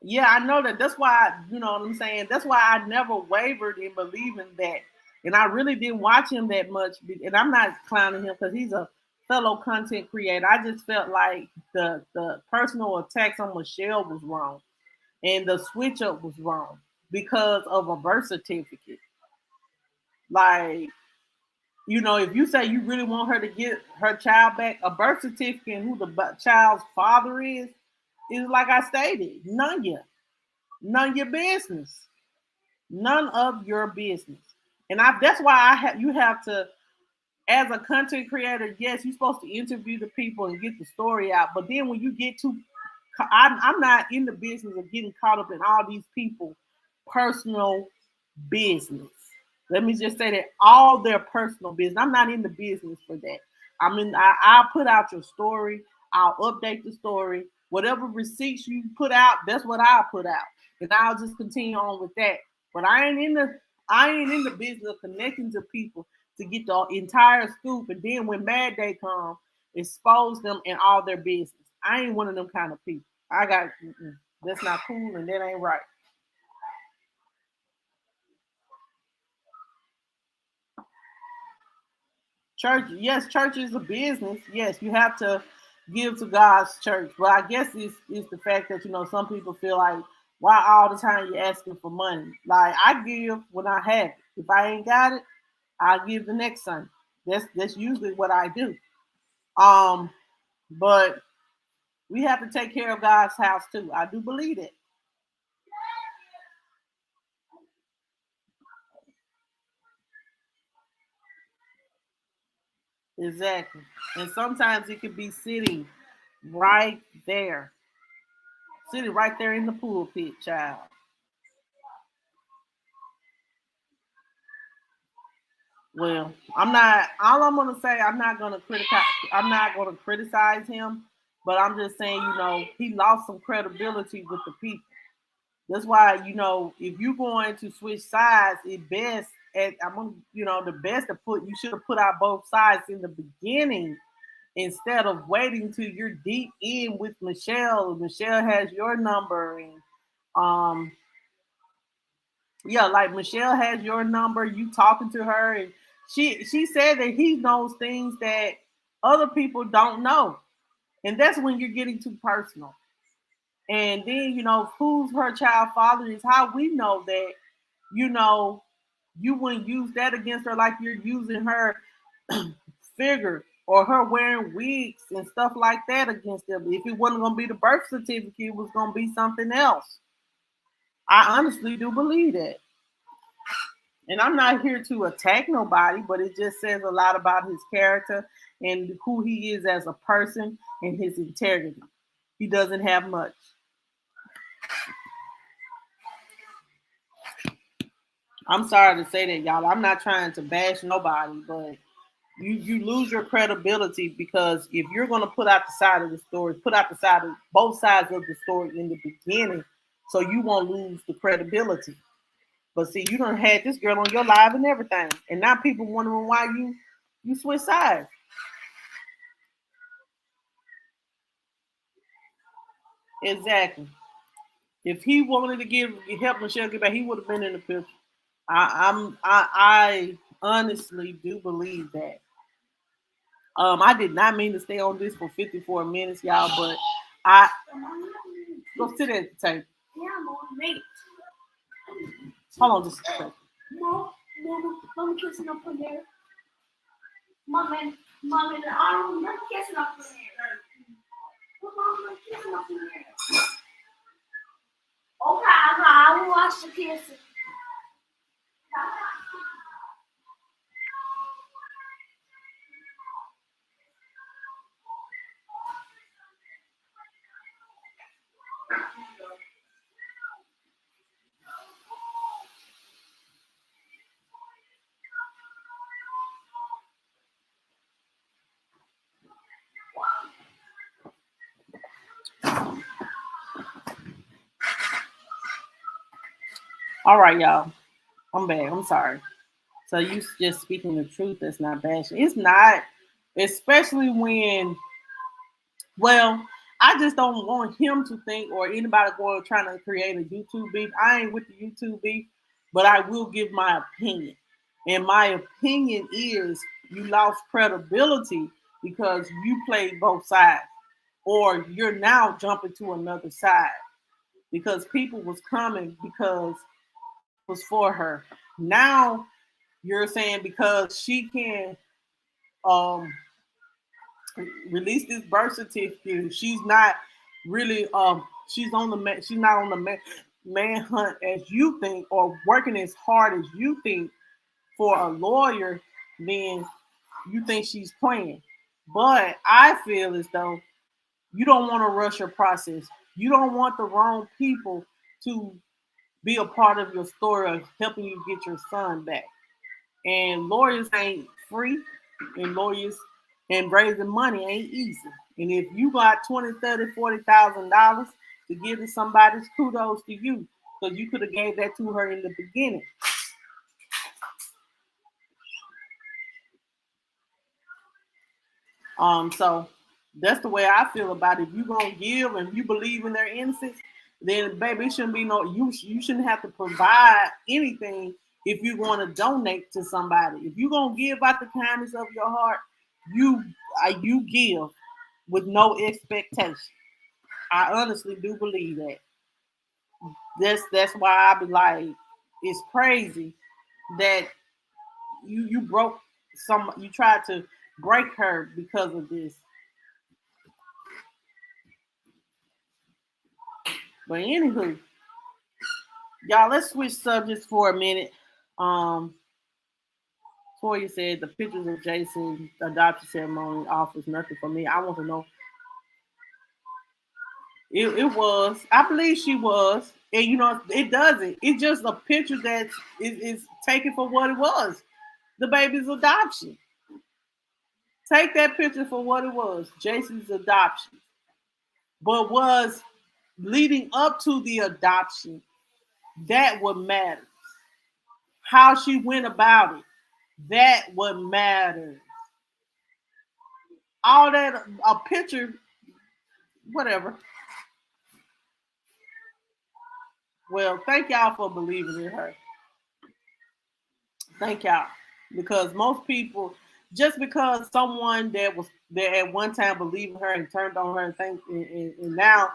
Yeah, I know that. That's why, you know what I'm saying? That's why I never wavered in believing that. And I really didn't watch him that much. And I'm not clowning him because he's a fellow content creator. I just felt like the personal attacks on Michelle was wrong. And the switch up was wrong because of a birth certificate. Like, you know, if you say you really want her to get her child back, a birth certificate and who the child's father is like I stated, none of your business, none of your business. And that's why you have to, as a content creator, yes, you're supposed to interview the people and get the story out. But then when you get to, I'm not in the business of getting caught up in all these people personal business. Let me just say that all their personal business. I'm not in the business for that. I mean, I'll put out your story. I'll update the story. Whatever receipts you put out, that's what I'll put out, and I'll just continue on with that. But I ain't in the business of connecting to people to get the entire scoop, and then when bad day comes, expose them in all their business. I ain't one of them kind of people. That's not cool, and that ain't right. Church, yes, church is a business. Yes, you have to give to God's church. But I guess it's the fact that some people feel like, why all the time you asking for money? Like, I give when I have it. If I ain't got it, I'll give the next Sunday. That's usually what I do. Um, but we have to take care of God's house too. I do believe it. Exactly. And sometimes it could be right there, sitting right there in the pulpit, child. Well, I'm not. All I'm gonna say, I'm not gonna criticize. I'm not gonna criticize him, but I'm just saying, he lost some credibility with the people. That's why, if you're going to switch sides, it best. I'm gonna, the best to put. You should have put out both sides in the beginning instead of waiting till you're deep in with Michelle. Michelle has your number, and um, yeah, like Michelle has your number, you talking to her, and she said that he knows things that other people don't know. And that's when you're getting too personal. And then, who's her child father is how we know that, you know, you wouldn't use that against her like you're using her figure or her wearing wigs and stuff like that against them. If it wasn't gonna be the birth certificate, it was gonna be something else. I honestly do believe that. And I'm not here to attack nobody, but it just says a lot about his character and who he is as a person and his integrity. He doesn't have much. I'm sorry to say that, y'all. I'm not trying to bash nobody, but you lose your credibility because if you're going to put out the side of the story, put out the side of both sides of the story in the beginning, so you won't lose the credibility. But see, you don't had this girl on your live and everything, and now people wondering why you switch sides. Exactly. If he wanted to give help Michelle get back, he would have been in the picture. I honestly do believe that. I did not mean to stay on this for 54 minutes, y'all, but I go sit at the table. Yeah, I'm on mate. Hold on just a second. Mom kissing up on there. Mom and the arm, mom kissing up on there. Mom kissing up on there. Okay, I will watch the kissing. All right, y'all. I'm back. I'm sorry. So you just speaking the truth. That's not bashing. It's not, especially when. Well, I just don't want him to think or anybody going trying to create a YouTube beef. I ain't with the YouTube beef, but I will give my opinion. And my opinion is you lost credibility because you played both sides, or you're now jumping to another side because people was coming because it was for her. Now you're saying because she can um release this birth certificate. She's not really she's not on the man hunt as you think or working as hard as you think for a lawyer, then you think she's playing. But I feel as though you don't want to rush your process. You don't want the wrong people to be a part of your story of helping you get your son back. And lawyers ain't free, and lawyers and raising money ain't easy. And if you got 20, 30, $40,000 to give to somebody, kudos to you. Because you could have gave that to her in the beginning. So that's the way I feel about it. If you gonna give and you believe in their innocence, then baby, it shouldn't be no you shouldn't have to provide anything if you're going to donate to somebody. If you're gonna give out the kindness of your heart, you you give with no expectation. I honestly do believe that. That's why I be like, it's crazy that you broke you tried to break her because of this. But anywho, y'all, let's switch subjects for a minute. Um, Toya said the pictures of Jason's adoption ceremony offers nothing for me. I want to know. It was. I believe she was. And you know, it doesn't. It's just a picture that is taken for what it was. The baby's adoption. Take that picture for what it was. Jason's adoption. But was leading up to the adoption, that what matters. How she went about it. That what matters. All that a picture, whatever. Well, thank y'all for believing in her. Thank y'all. Because most people, just because someone that was there at one time believed in her and turned on her and and now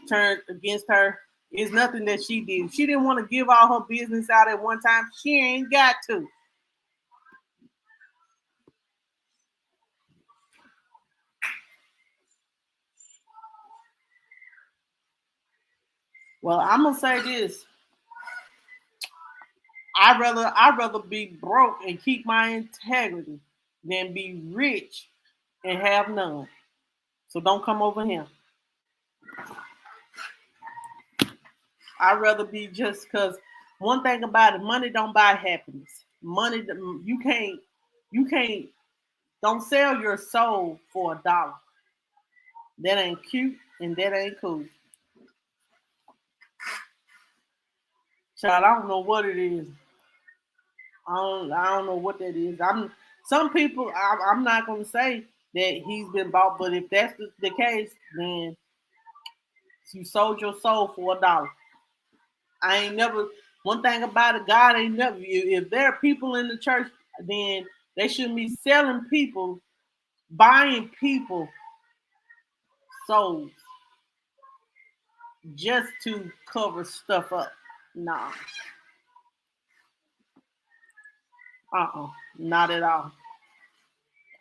turned against her, is nothing that she did. She didn't want to give all her business out at one time. She ain't got to. Well, I'm gonna say this. I'd rather be broke and keep my integrity than be rich and have none. So don't come over here. I'd rather be just because one thing about it, money don't buy happiness. Money you can't don't sell your soul for $1. That ain't cute and that ain't cool. Child, I don't know what it is. I don't know what that is. I'm some people. I'm not gonna say that he's been bought, but if that's the case, then you sold your soul for $1. I ain't never. One thing about it, God ain't never. If there are people in the church, then they shouldn't be selling people, buying people souls just to cover stuff up. Nah, not at all.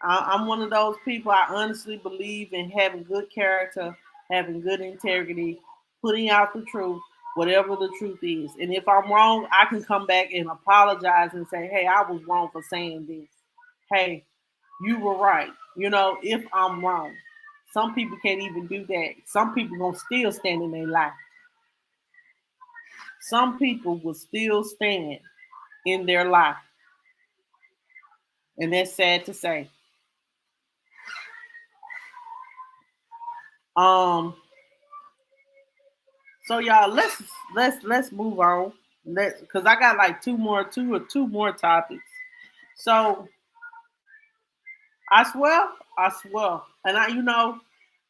I'm one of those people. I honestly believe in having good character, having good integrity, putting out the truth, whatever the truth is. And if I'm wrong, I can come back and apologize and say, "Hey, I was wrong for saying this. Hey, you were right." You know, if I'm wrong, some people can't even do that. Some people gonna still stand in their life. Some people will still stand in their life, and that's sad to say. Um, So y'all, let's move on. Let's because I got like two more topics. So I swear, and I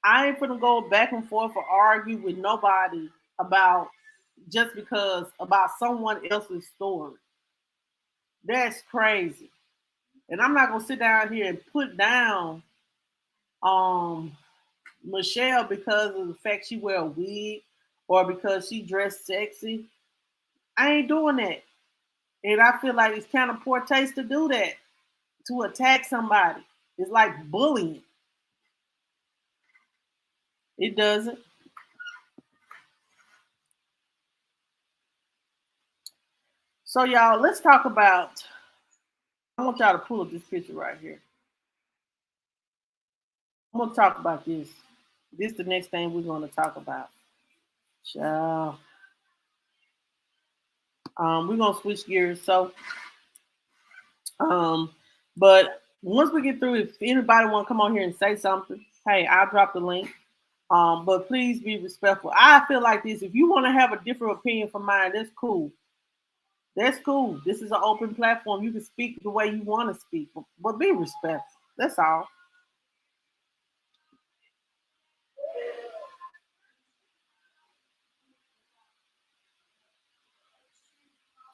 I ain't gonna go back and forth or argue with nobody about just because about someone else's story. That's crazy. And I'm not gonna sit down here and put down um Michelle because of the fact she wear a wig or because she dressed sexy. I ain't doing that. And I feel like it's kind of poor taste to do that, to attack somebody. It's like bullying. It doesn't. So y'all, let's talk about. I want y'all to pull up this picture right here. I'm gonna talk about this. This is the next thing we're gonna talk about. Child. We're gonna switch gears. So, um, but once we get through, if anybody want to come on here and say something, hey, I'll drop the link. But please be respectful. I feel like this. If you want to have a different opinion from mine, that's cool. That's cool. This is an open platform. You can speak the way you want to speak, but be respectful. That's all.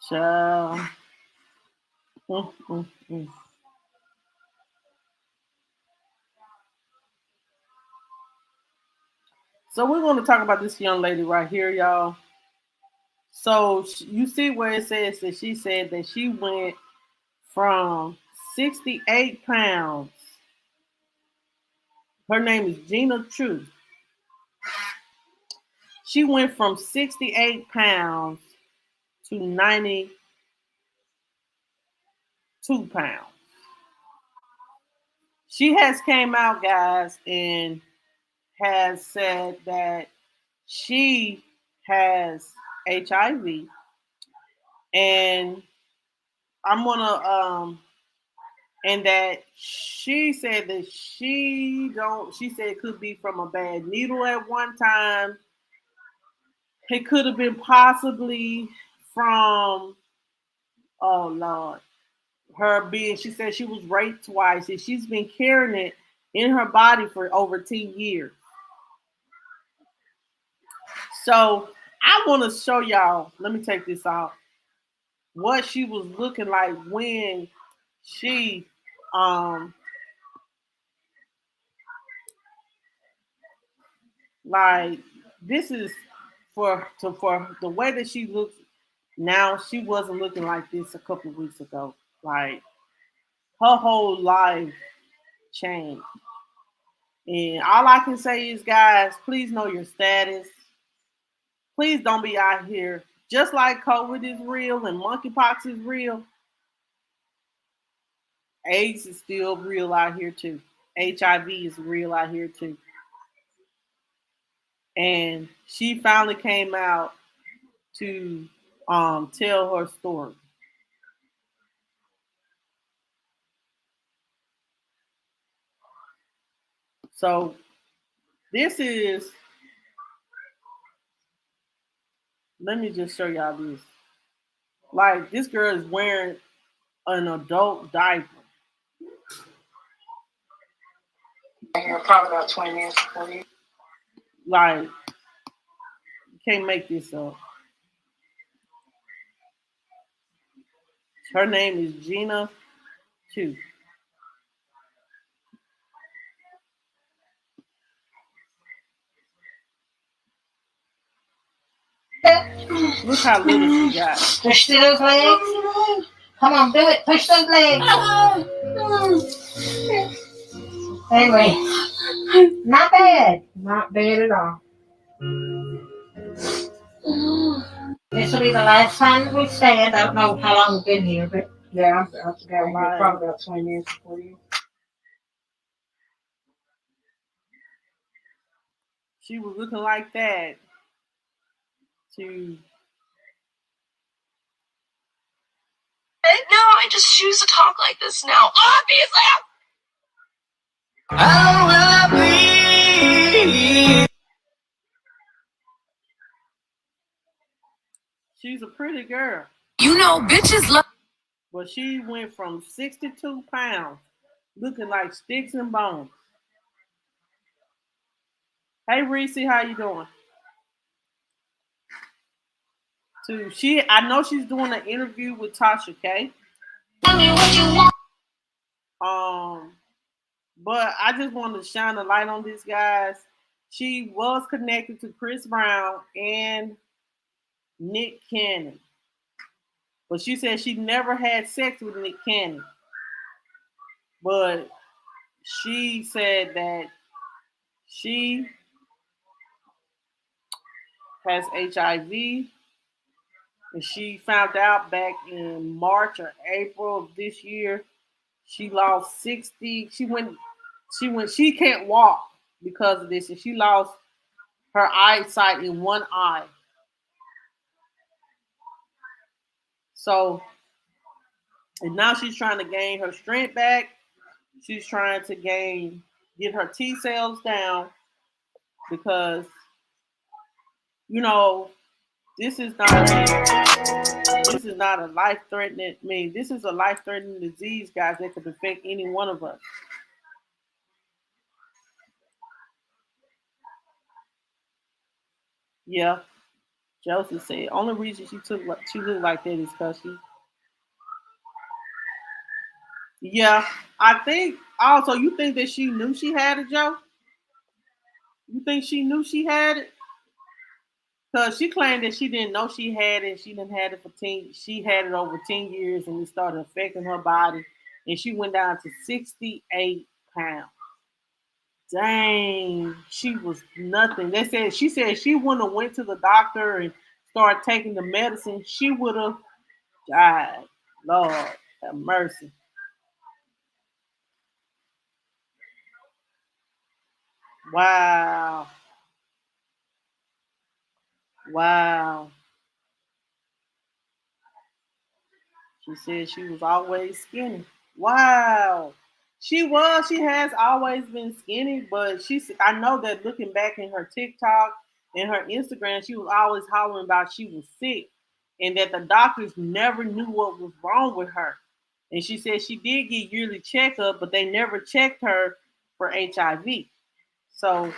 Child. Mm, mm, mm. So we're going to talk about this young lady right here, y'all. So you see where it says that she said that she went from 68 pounds. Her name is Gena True. She went from 68 pounds to 92 pounds. She has came out, guys, and has said that she has HIV, and I'm gonna and that she said that she don't. She said it could be from a bad needle at one time. It could have been possibly from, oh Lord, her being. She said she was raped twice, and she's been carrying it in her body for over 10 years. So I want to show y'all. Let me take this off. What she was looking like when she um like this is for the way that she looks now. She wasn't looking like this a couple of weeks ago. Like her whole life changed. And all I can say is, guys, please know your status. Please don't be out here. Just like COVID is real and monkeypox is real, AIDS is still real out here too. HIV is real out here too. And she finally came out to tell her story. So this is, let me just show y'all this. Like this girl is wearing an adult diaper. You're probably about 20 minutes before you. Like, you can't make this up. Her name is Gena too. Look how little she got. Push those legs. Come on, do it. Push those legs. Anyway, not bad. Not bad at all. This will be the last time we stand. I don't know how long we've been here, but yeah, I'm here probably about 20 minutes before you. She was looking like that to. No, I just choose to talk like this now. Obviously, how will I be? She's a pretty girl. You know, bitches love. But she went from 62 pounds looking like sticks and bones. Hey Reese, how you doing? I know she's doing an interview with Tasha K. Tell me what you want. Um, but I just wanted to shine a light on this, guys. She was connected to Chris Brown and Nick Cannon, but she said she never had sex with Nick Cannon. But she said that she has HIV, and she found out back in March or April of this year. She lost 60. She can't walk because of this, and she lost her eyesight in one eye. So, and now she's trying to gain her strength back. She's trying to get her T cells down because you know this is not this is not a life threatening. I mean, this is a life threatening disease, guys, that could affect any one of us. Yeah, Joseph said only reason she looked like that is because she. Yeah, I think also you think that she knew she had it, Joe. You think she knew she had it? Because she claimed that she didn't know she had it. She didn't had it for 10. She had it over 10 years, and it started affecting her body, and she went down to 68 pounds. Dang, she was nothing. She said she wouldn't have went to the doctor and started taking the medicine. She would have died. Lord have mercy. Wow, wow. She said she was always skinny. Wow. She was. She has always been skinny, but I know that looking back in her TikTok and her Instagram, she was always hollering about she was sick and that the doctors never knew what was wrong with her. And she said she did get yearly checkup, but they never checked her for HIV. So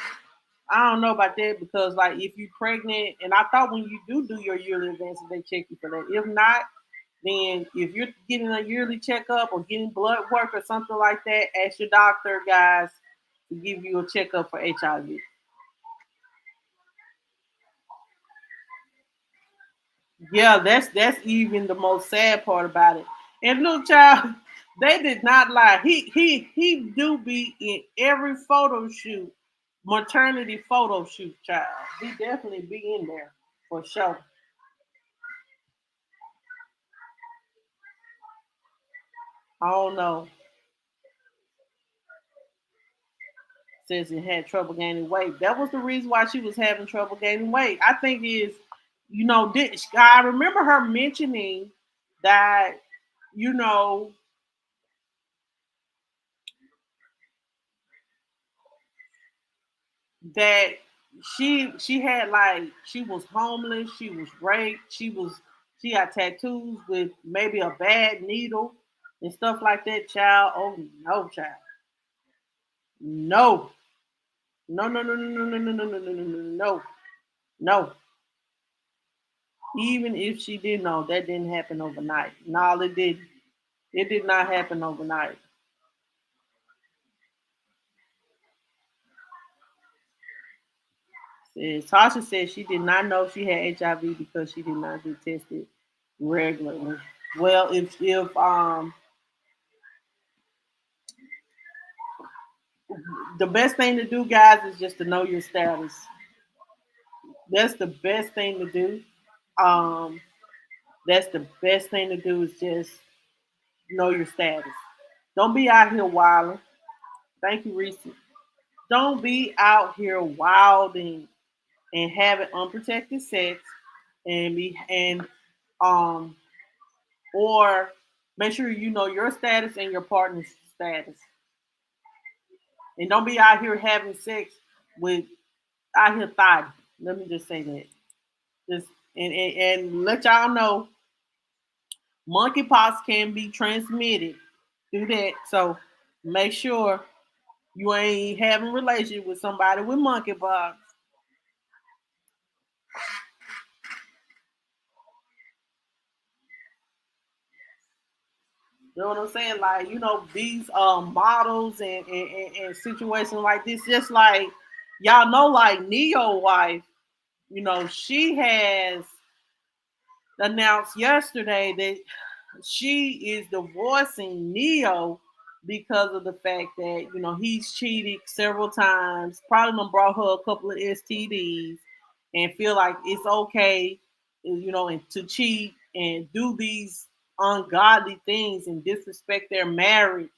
I don't know about that because like if you're pregnant, and I thought when you do your yearly advances, they check you for that. If not, then if you're getting a yearly checkup or getting blood work or something like that, ask your doctor, guys, to give you a checkup for HIV. Yeah, that's even the most sad part about it. And look, child, they did not lie. He do be in every photo shoot, maternity photo shoot, child. He definitely be in there for sure. I don't know. Says it had trouble gaining weight. That was the reason why she was having trouble gaining weight. I think is, I remember her mentioning that, you know, that she had like she was homeless, she was raped, she had tattoos with maybe a bad needle and stuff like that. Child, oh no, child, no, no, no, no, no, no, no, no, no, no, no, no, no, no. Even if she did know, that didn't happen overnight. No, it didn't. It did not happen overnight. Tasha said she did not know she had HIV because she did not get tested regularly. Well, if the best thing to do, guys, is just to know your status. That's the best thing to do. Um, that's the best thing to do is just know your status. Don't be out here wilding. Thank you, Reese. Don't be out here wilding and having unprotected sex and um or make sure you know your status and your partner's status. And don't be out here having sex with out here thotty. Let me just say that. Just and let y'all know monkeypox can be transmitted through that. So make sure You ain't having a relationship with somebody with monkeypox. You know what I'm saying? Like, these models and situations like this, just like y'all know, like Neo wife, she has announced yesterday that she is divorcing Neo because of the fact that he's cheated several times, probably done brought her a couple of STDs, and feel like it's okay, and to cheat and do these ungodly things and disrespect their marriage.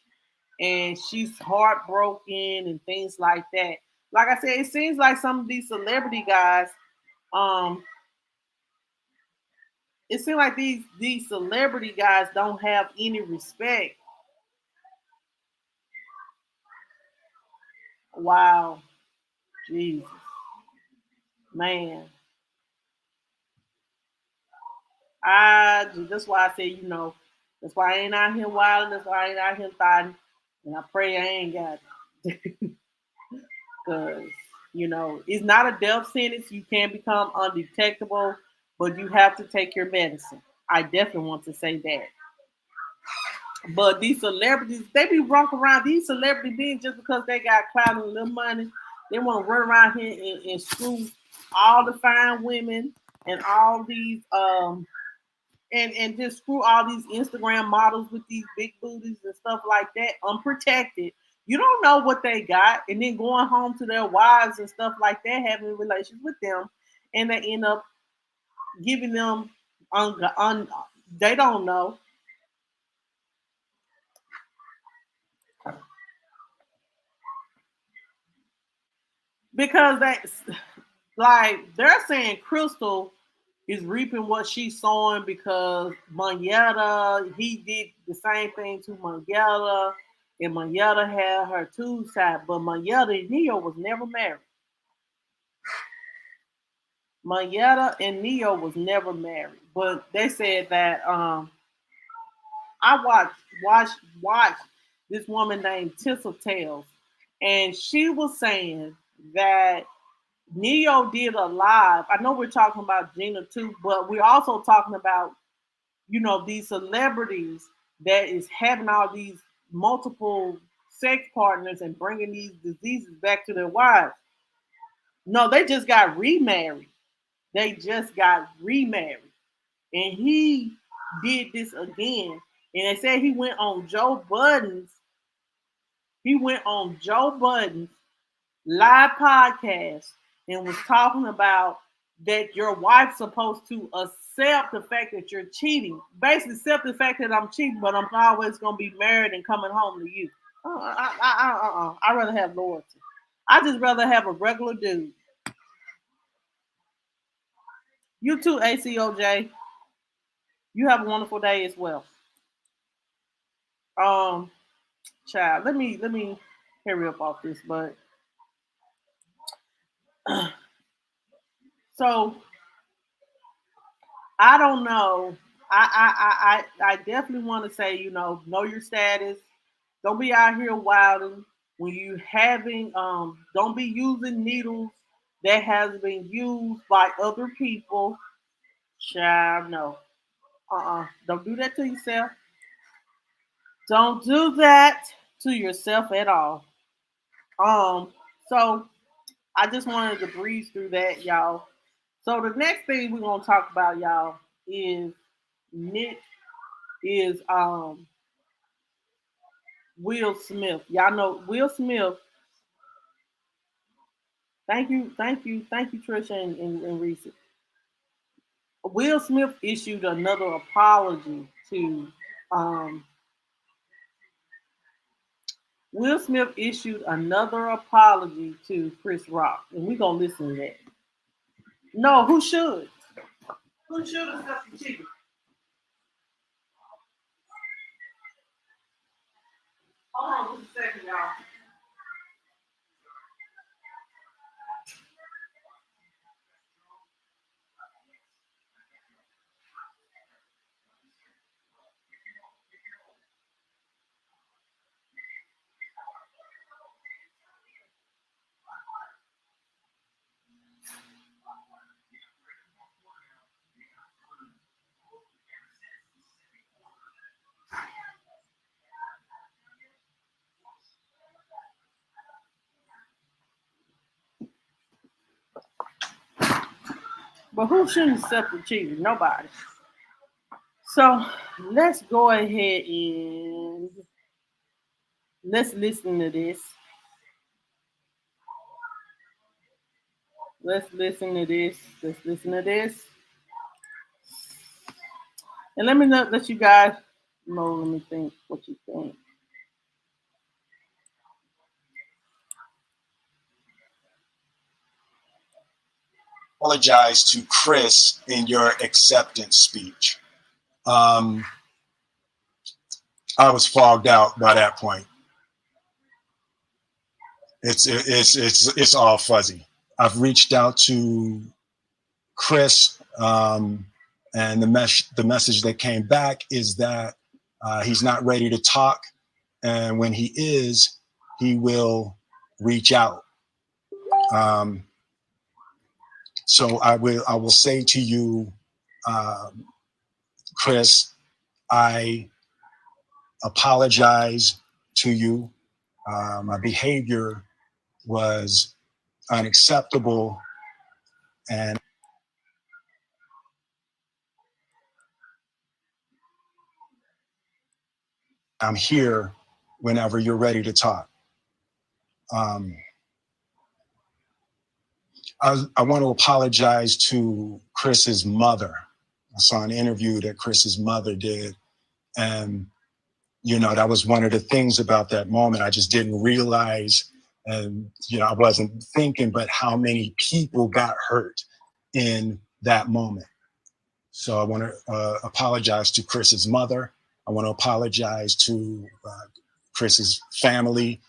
And she's heartbroken and things like that. Like I said, it seems like some of these celebrity guys, um, it seems like these celebrity guys don't have any respect. Wow, Jesus, man. That's why I say, that's why I ain't out here wilding. That's why I ain't out here fighting. And I pray I ain't got it. Because, it's not a death sentence. You can become undetectable, but you have to take your medicine. I definitely want to say that. But these celebrities, they be running around, these celebrity beings, just because they got clout and a little money, they want to run around here and screw all the fine women and all these and just screw all these Instagram models with these big booties and stuff like that, unprotected. You don't know what they got, and then going home to their wives and stuff like that, having relations with them, and they end up giving them they don't know, because they're saying Crystal is reaping what she's sowing, because Monyetta, he did the same thing to Monyetta, and Monyetta had her two side, but Monyetta and Neo was never married. Monyetta and Neo was never married, but they said that I watched this woman named Tissa Tales, and she was saying that Neo did a live. I know we're talking about Gena too, but we're also talking about these celebrities that is having all these multiple sex partners and bringing these diseases back to their wives. No, they just got remarried. They just got remarried, and he did this again. And they said he went on Joe Budden's. He went on Joe Budden's live podcast and was talking about that your wife's supposed to accept the fact that you're cheating. Basically, accept the fact that I'm cheating, but I'm always gonna be married and coming home to you. I rather have loyalty. I just rather have a regular dude. You too, ACOJ. You have a wonderful day as well. Um, child, let me hurry up off this, but so I don't know. I definitely want to say, know your status. Don't be out here wilding when you having don't be using needles that has been used by other people. Child, no. Don't do that to yourself. Don't do that to yourself at all. Um, so I just wanted to breeze through that, y'all. So the next thing we're gonna talk about, y'all, is Nick is Will Smith. Y'all know Will Smith. Thank you, Trisha and Reese. Will Smith issued another apology to um Will Smith issued another apology to Chris Rock, and we're gonna listen to that. No, who should? Who should accept the cheating? Hold on just a second, y'all. But who shouldn't accept cheating? Nobody. So let's go ahead and let's listen to this. Let's listen to this. Let's listen to this. And let me know, let you guys know. Let me think what you think. Apologize to Chris in your acceptance speech. I was fogged out by that point. It's all fuzzy. I've reached out to Chris, and the message that came back is that he's not ready to talk, and when he is, he will reach out. So I will say to you, Chris, I apologize to you. My behavior was unacceptable, and I'm here whenever you're ready to talk. I want to apologize to Chris's mother. I saw an interview that Chris's mother did, and that was one of the things about that moment. I just didn't realize, and I wasn't thinking, but how many people got hurt in that moment. So I want to apologize to Chris's mother. I want to apologize to Chris's family.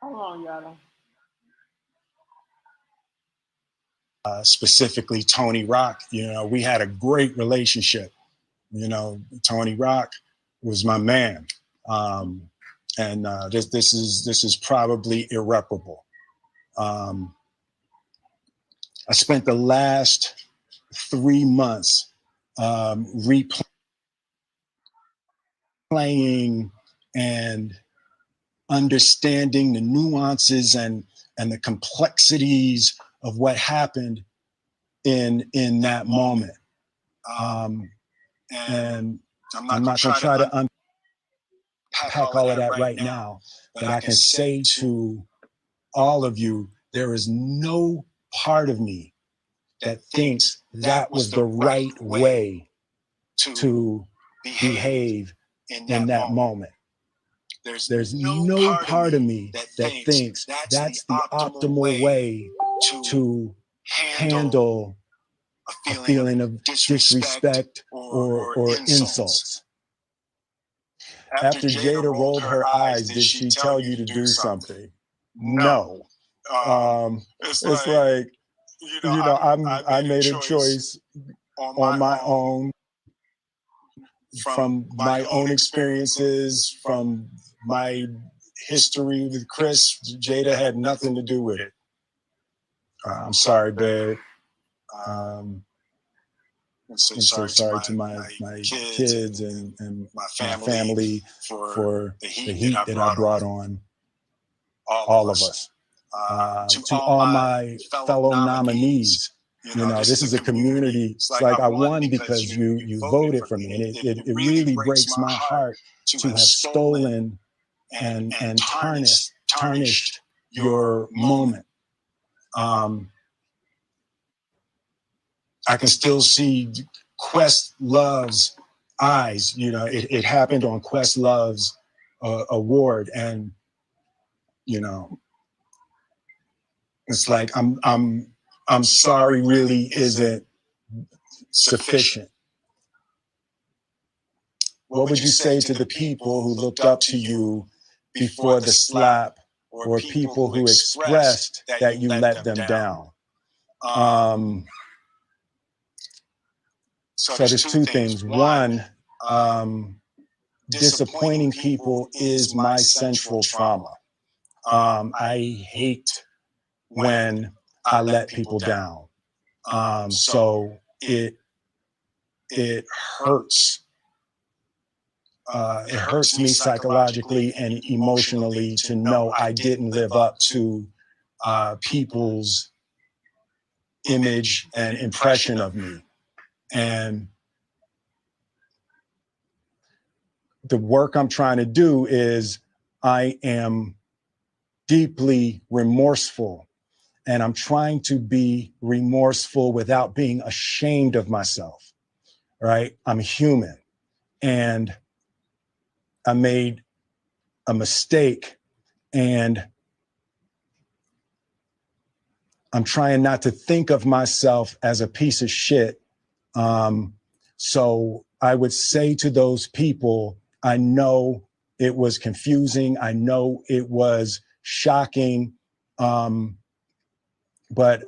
Hold on, y'all. Specifically Tony Rock. We had a great relationship. Tony Rock was my man, and this is probably irreparable. I spent the last 3 months replaying and understanding the nuances and the complexities of what happened in that moment. And I'm not going to try to unpack all of that right now, but I can say to all of you, there is no part of me that thinks that was the right way to behave in that moment. There's no part of me that thinks that's the optimal way to handle a feeling of disrespect or insults. After Jada rolled her eyes, did she tell you to do something? No. It's like, I made a choice on my own, from my own experiences, from my history with Chris. Jada had nothing to do with it. I'm sorry, babe. I'm so sorry to my kids and my family for the heat that I brought on all of us. To all my fellow nominees, this is a community. It's like I won because you voted for me, and it really breaks my heart to have stolen and tarnished your moment. I can still see Questlove's eyes. It happened on Questlove's award, and it's like I'm sorry really isn't sufficient. What would you say to the people who looked up to you before the slap, or people who expressed that you let them down? So there's two things. One, disappointing people is my central trauma. I hate when I let people down. So it hurts it hurts me psychologically and emotionally to know I didn't live up to people's image and impression of me. And the work I'm trying to do is I am deeply remorseful, and I'm trying to be remorseful without being ashamed of myself, right? I'm human, and I made a mistake, and I'm trying not to think of myself as a piece of shit. So I would say to those people, I know it was confusing. I know it was shocking. But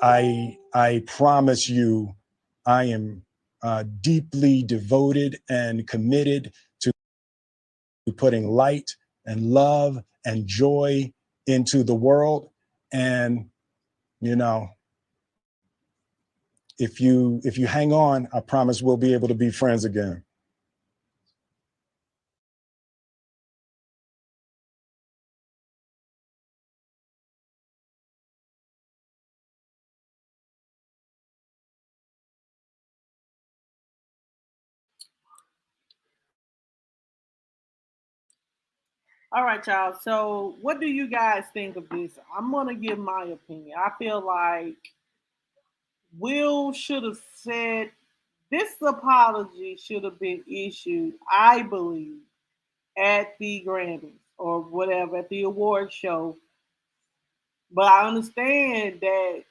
I promise you, I am deeply devoted and committed to putting light and love and joy into the world. And, you know, if you hang on, I promise we'll be able to be friends again. All right, y'all. So, what do you guys think of this? I'm gonna give my opinion. I feel like Will should have said this apology should have been issued, I believe, at the Grammys or whatever, at the award show. But I understand that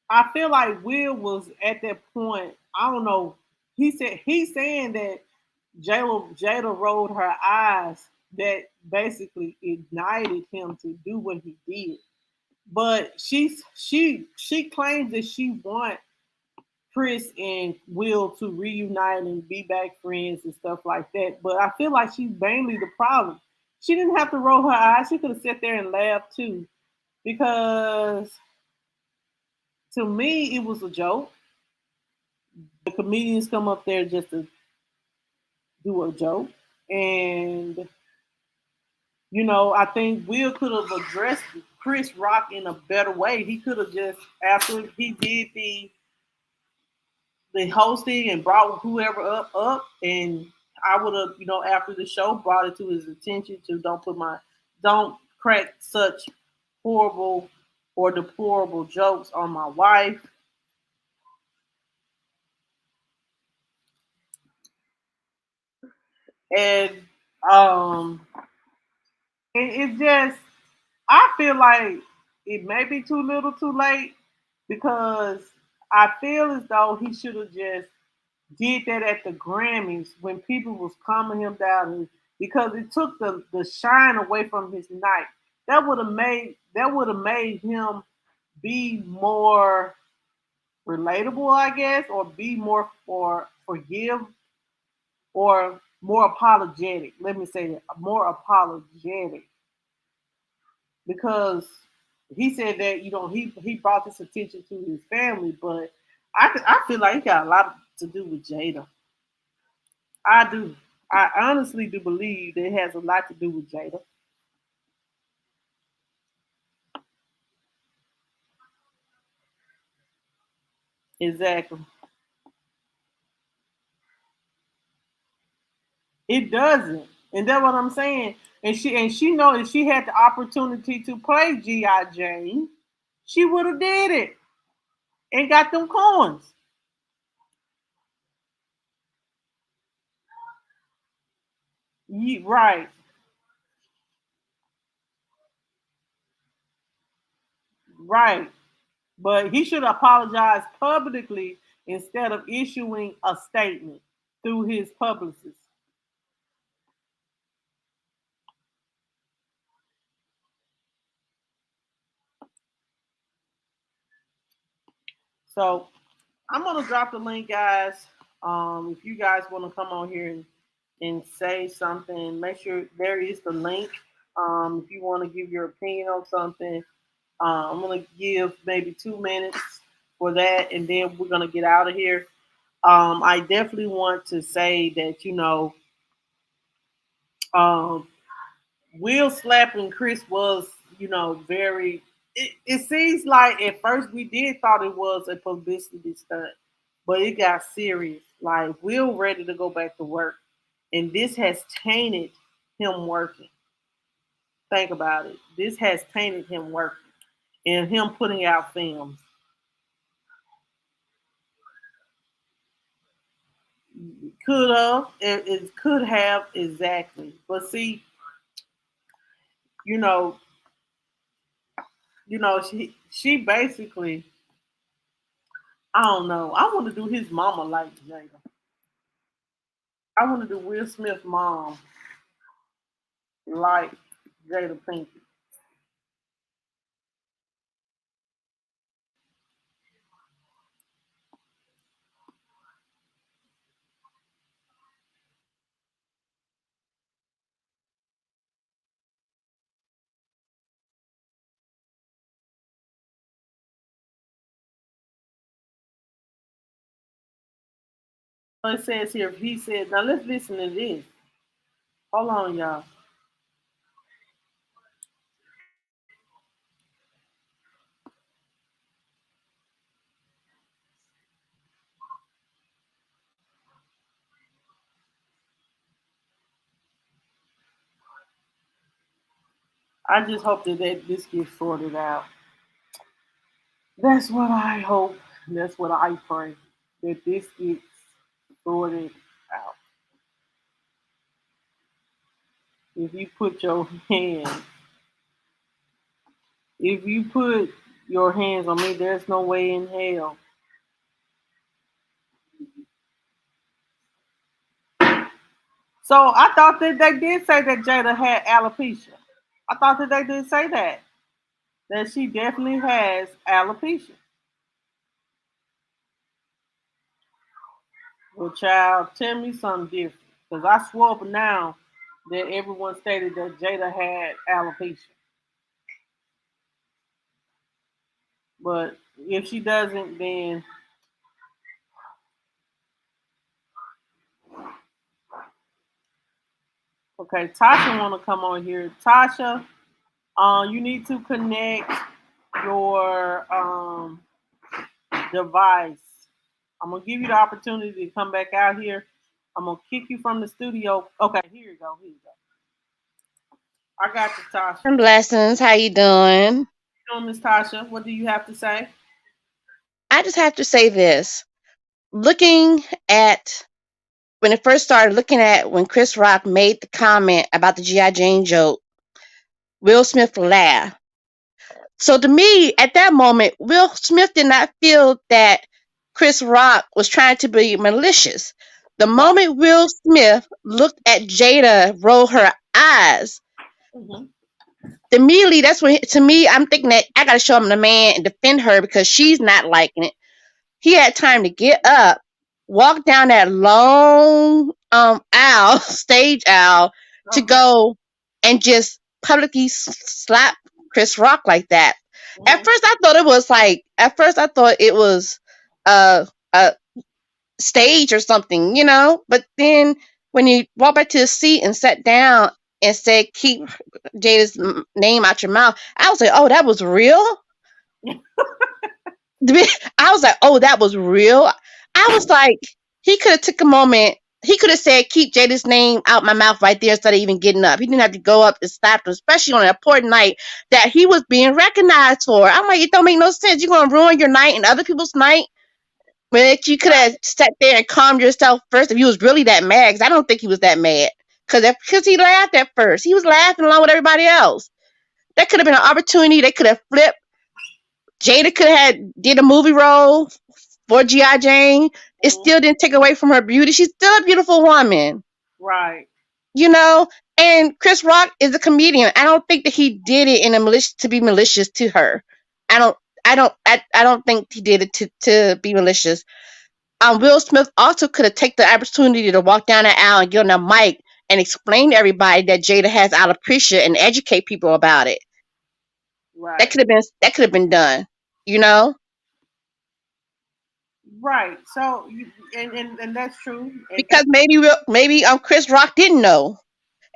I feel like Will was at that point. I don't know. He's saying that Jada rolled her eyes that basically ignited him to do what he did. But she claims that she want Chris and Will to reunite and be back friends and stuff like that. But I feel like she's mainly the problem. She didn't have to roll her eyes. She could have sat there and laughed too. Because to me, it was a joke. The comedians come up there just to do a joke. And, I think Will could have addressed Chris Rock in a better way. He could have just, after he did the hosting and brought whoever up, and I would have, after the show, brought it to his attention to don't crack such horrible or deplorable jokes on my wife. And um it just, I feel like it may be too little too late, because I feel as though he should have just did that at the Grammys when people was calming him down, because it took the shine away from his night. That would have made him be more relatable, I guess, or be more forgive, or more apologetic. Let me say that, more apologetic, because he said that he brought this attention to his family, but I feel like he got a lot to do with Jada. I do. I honestly do believe that it has a lot to do with Jada. Exactly. It doesn't. And that's what I'm saying. And she know if she had the opportunity to play G.I. Jane, she would have did it and got them coins. Right, right. But he should apologize publicly instead of issuing a statement through his publicist. So I'm gonna drop the link, guys. If you guys want to come on here and say something, make sure there is the link. If you want to give your opinion on something, I'm gonna give maybe 2 minutes for that, and then we're gonna get out of here. I definitely want to say that Um, Will slapping Chris was, very. It seems like at first we did thought it was a publicity stunt, but it got serious. Like Will ready to go back to work, and this has tainted him working. Think about it. This has tainted him working and him putting out films. Could have, it could have exactly. But see, you know, she basically, I don't know. I want to do his mama like Jada. I want to do Will Smith's mom like Jada Pinkett. So it says here, he said, now let's listen to this. Hold on, y'all. I just hope that this gets sorted out. That's what I hope. That's what I pray. That this gets sorted out. If you put your hand, if you put your hands on me, there's no way in hell. So I thought that they did say that Jada had alopecia. I thought that they did say that. That she definitely has alopecia. Well, child, tell me something different. Because I swore up and now that everyone stated that Jada had alopecia. But if she doesn't, then okay. Tasha want to come on here. Tasha, you need to connect your device. I'm gonna give you the opportunity to come back out here. I'm gonna kick you from the studio. Okay, here you go. Here you go. I got you, Tasha. Blessings. How you doing? How you doing, Miss Tasha? What do you have to say? I just have to say this. Looking at when it first started, looking at when Chris Rock made the comment about the G.I. Jane joke, Will Smith laughed. So to me, at that moment, Will Smith did not feel that Chris Rock was trying to be malicious. The Right. moment Will Smith looked at Jada roll her eyes, Hmm. immediately that's when, to me, I'm thinking that I got to show him the man and defend her because she's not liking it. He had time to get up, walk down that long aisle, stage aisle, to Okay. go and just publicly slap Chris Rock like that. Hmm. At first I thought it was a stage or something, you know. But then when he walked back to his seat and sat down and said, "Keep Jada's name out your mouth," I was like, "Oh, that was real." I was like, "Oh, that was real." I was like, he could have took a moment. He could have said, "Keep Jada's name out my mouth" right there instead of even getting up. He didn't have to go up and slap him, especially on an important night that he was being recognized for. I'm like, it don't make no sense. You're gonna ruin your night and other people's night. But you could have sat there and calmed yourself first if you was really that mad. Because I don't think he was that mad. Because he laughed at first. He was laughing along with everybody else. That could have been an opportunity. They could have flipped. Jada could have had did a movie role for G.I. Jane. It Hmm. still didn't take away from her beauty. She's still a beautiful woman, Right. you know. And Chris Rock is a comedian. I don't think that he did it in a to be malicious to her. I don't. I don't think he did it to be malicious. Will Smith also could have taken the opportunity to walk down the aisle and get on the mic and explain to everybody that Jada has alopecia and educate people about it. Right. That could have been done, you know. Right. So, and that's true. And Because maybe Chris Rock didn't know.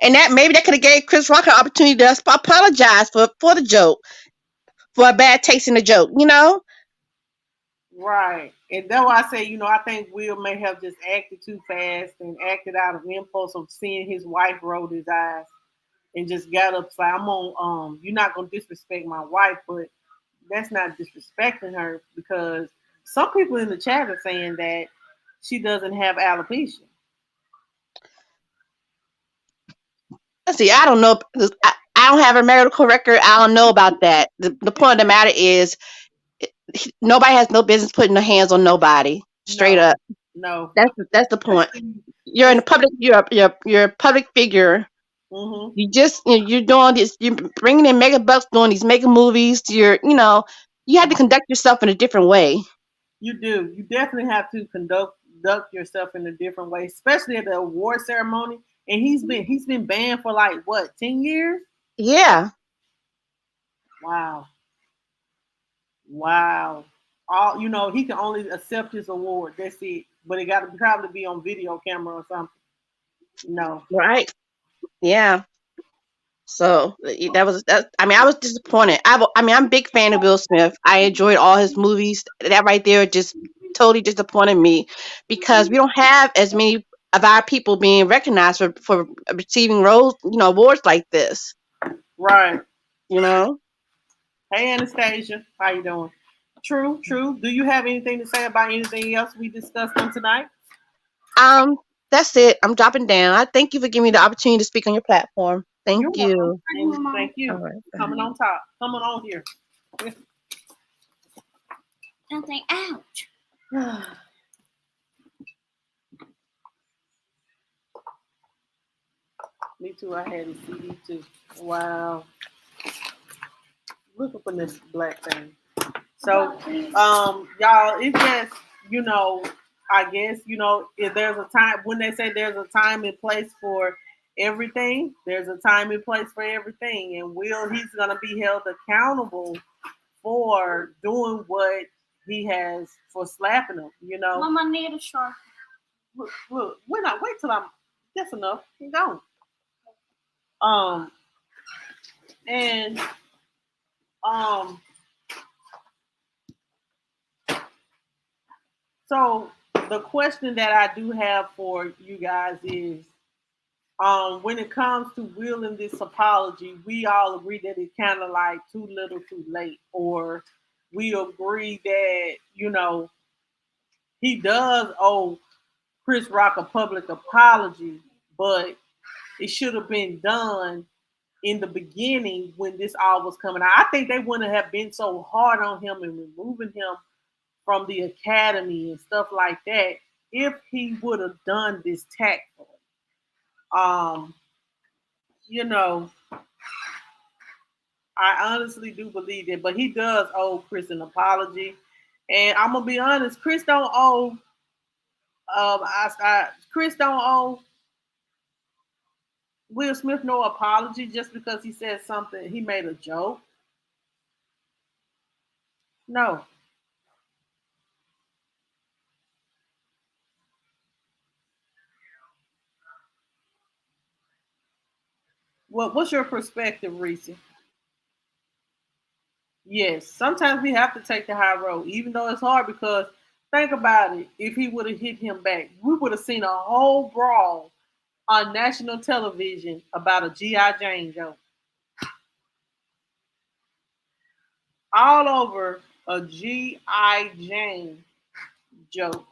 And that maybe that could have gave Chris Rock an opportunity to apologize for the joke, for a bad taste in the joke, you know? Right. And that's why I say, I think Will may have just acted too fast and acted out of impulse of seeing his wife roll his eyes and just got up. Like, you're not gonna disrespect my wife, but that's not disrespecting her because some people in the chat are saying that she doesn't have alopecia. See, I don't know. I don't have a medical record. I don't know about that. The point of the matter is, nobody has no business putting their hands on nobody. Straight No, up. no. That's the point. Especially- You're in the public. You're a public figure. Mhm. You're doing this. You're bringing in mega bucks, doing these mega movies. You have to conduct yourself in a different way. You do. You definitely have to conduct yourself in a different way, especially at the award ceremony. And he's been banned for like what, 10 years? Yeah. Wow. Wow. All he can only accept his award. That's it. But it got to probably be on video camera or something. No. Right. Yeah. So that. I mean, I was disappointed. I'm a big fan of Will Smith. I enjoyed all his movies. That right there just totally disappointed me because we don't have as many of our people being recognized for receiving roles, awards like this. Right. You know. Hey Anastasia, how you doing? True, true. Do you have anything to say about anything else we discussed on tonight? Um, that's it. I'm dropping down. I thank you for giving me the opportunity to speak on your platform. You're Thank welcome. you. And thank you All right. for coming on top. Coming on here. Something ouch. Me too. I had a CD too. Wow. Look up in this black thing. So, y'all, it's just, I guess, if there's a time when they say there's a time and place for everything, there's a time and place for everything. And he's gonna be held accountable for doing what he has for slapping him, Mama need a shark. Look, we're not wait till I'm that's enough. Keep going. Um and um so the question that I do have for you guys is when it comes to Will and this apology, we all agree that it's kind of like too little too late, or we agree that, he does owe Chris Rock a public apology, but it should have been done in the beginning when this all was coming out. I think they wouldn't have been so hard on him and removing him from the academy and stuff like that if he would have done this tactfully. Um, you know, I honestly do believe that, but he does owe Chris an apology. And I'm gonna be honest, Chris don't owe Chris don't owe Will Smith no apology just because he said something, he made a joke. No. What's your perspective, Reese? Yes, sometimes we have to take the high road, even though it's hard because think about it. If he would have hit him back, we would have seen a whole brawl on national television about a G.I. Jane joke. All over a G.I. Jane joke.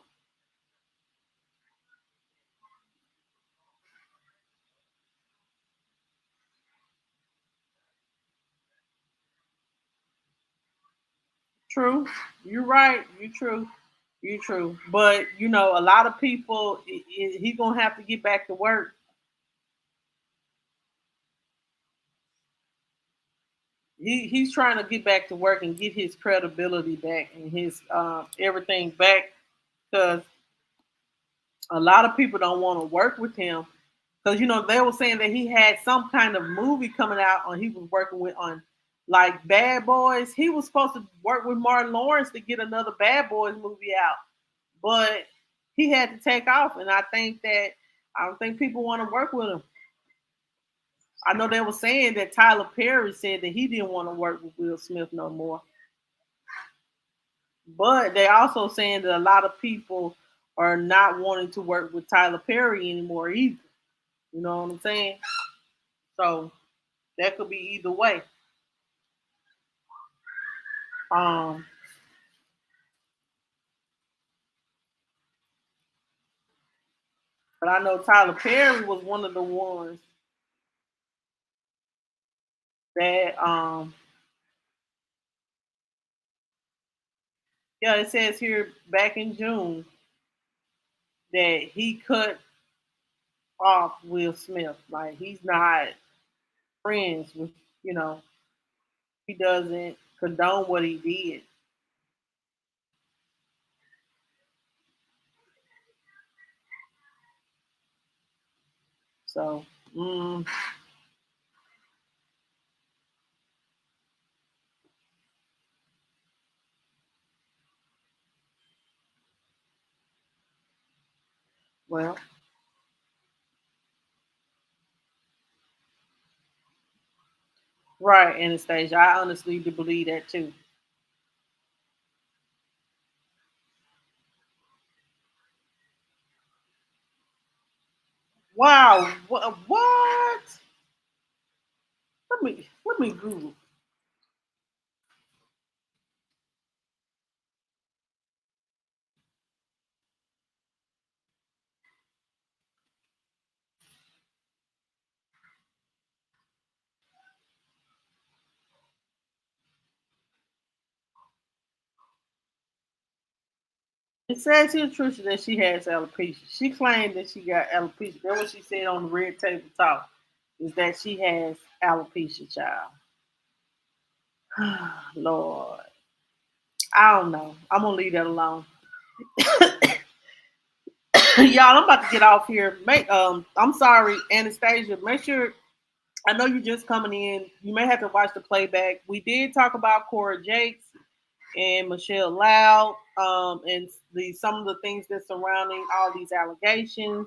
True. You're right. You're true. You're true. But, a lot of people, he's going to have to get back to work. He's trying to get back to work and get his credibility back and his everything back because a lot of people don't want to work with him because they were saying that he had some kind of movie coming out and he was working with on like Bad Boys. He was supposed to work with Martin Lawrence to get another Bad Boys movie out, but he had to take off, and I don't think people want to work with him. I know they were saying that Tyler Perry said that he didn't want to work with Will Smith no more. But they also saying that a lot of people are not wanting to work with Tyler Perry anymore either. You know what I'm saying? So that could be either way. Um, but I know Tyler Perry was one of the ones that yeah, it says here back in June that he cut off Will Smith. Like he's not friends with, you know, he doesn't condone what he did. So, well, right, Anastasia. I honestly do believe that too. Wow, what? Let me Google. It says here, Trisha, that she has alopecia. She claimed that she got alopecia. That's what she said on the Red Table Talk. Is that she has alopecia, child. Lord, I don't know. I'm gonna leave that alone. Y'all, I'm about to get off here. I'm sorry, Anastasia. Make sure. I know you're just coming in. You may have to watch the playback. We did talk about Cora Jakes and Michelle Loud, and some of the things that surrounding all these allegations.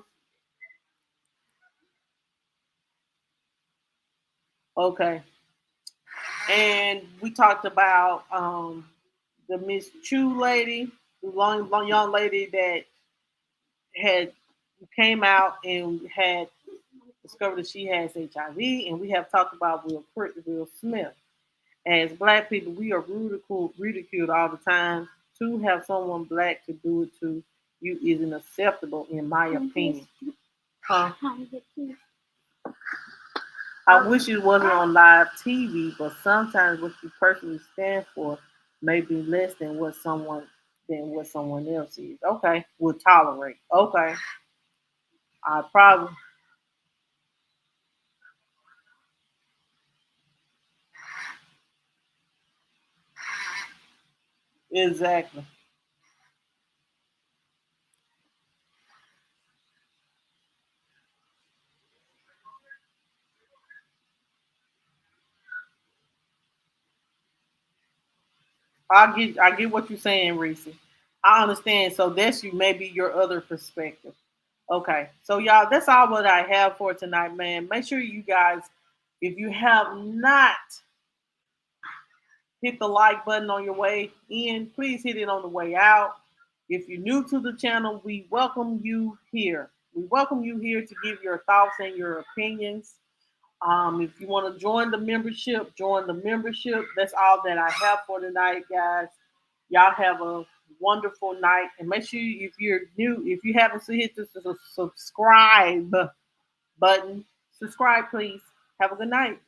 Okay, and we talked about the Miss Chu lady, the long young lady that had came out and had discovered that she has HIV, and we have talked about Will Smith. As Black people, we are ridiculed all the time. To have someone Black to do it to you isn't acceptable, in my opinion. Huh? I wish it wasn't on live TV, but sometimes what you personally stand for may be less than what someone else is. Okay, will tolerate. Okay, I probably exactly. I get what you're saying, Reese. I understand. So that's you maybe your other perspective. Okay. So y'all, that's all what I have for tonight, man. Make sure you guys, if you have not hit the like button on your way in, please hit it on the way out. If you're new to the channel, we welcome you here. We welcome you here to give your thoughts and your opinions. If you want to join the membership, join the membership. That's all that I have for tonight, guys. Y'all have a wonderful night. And make sure if you're new, if you haven't hit the subscribe button, subscribe, please. Have a good night.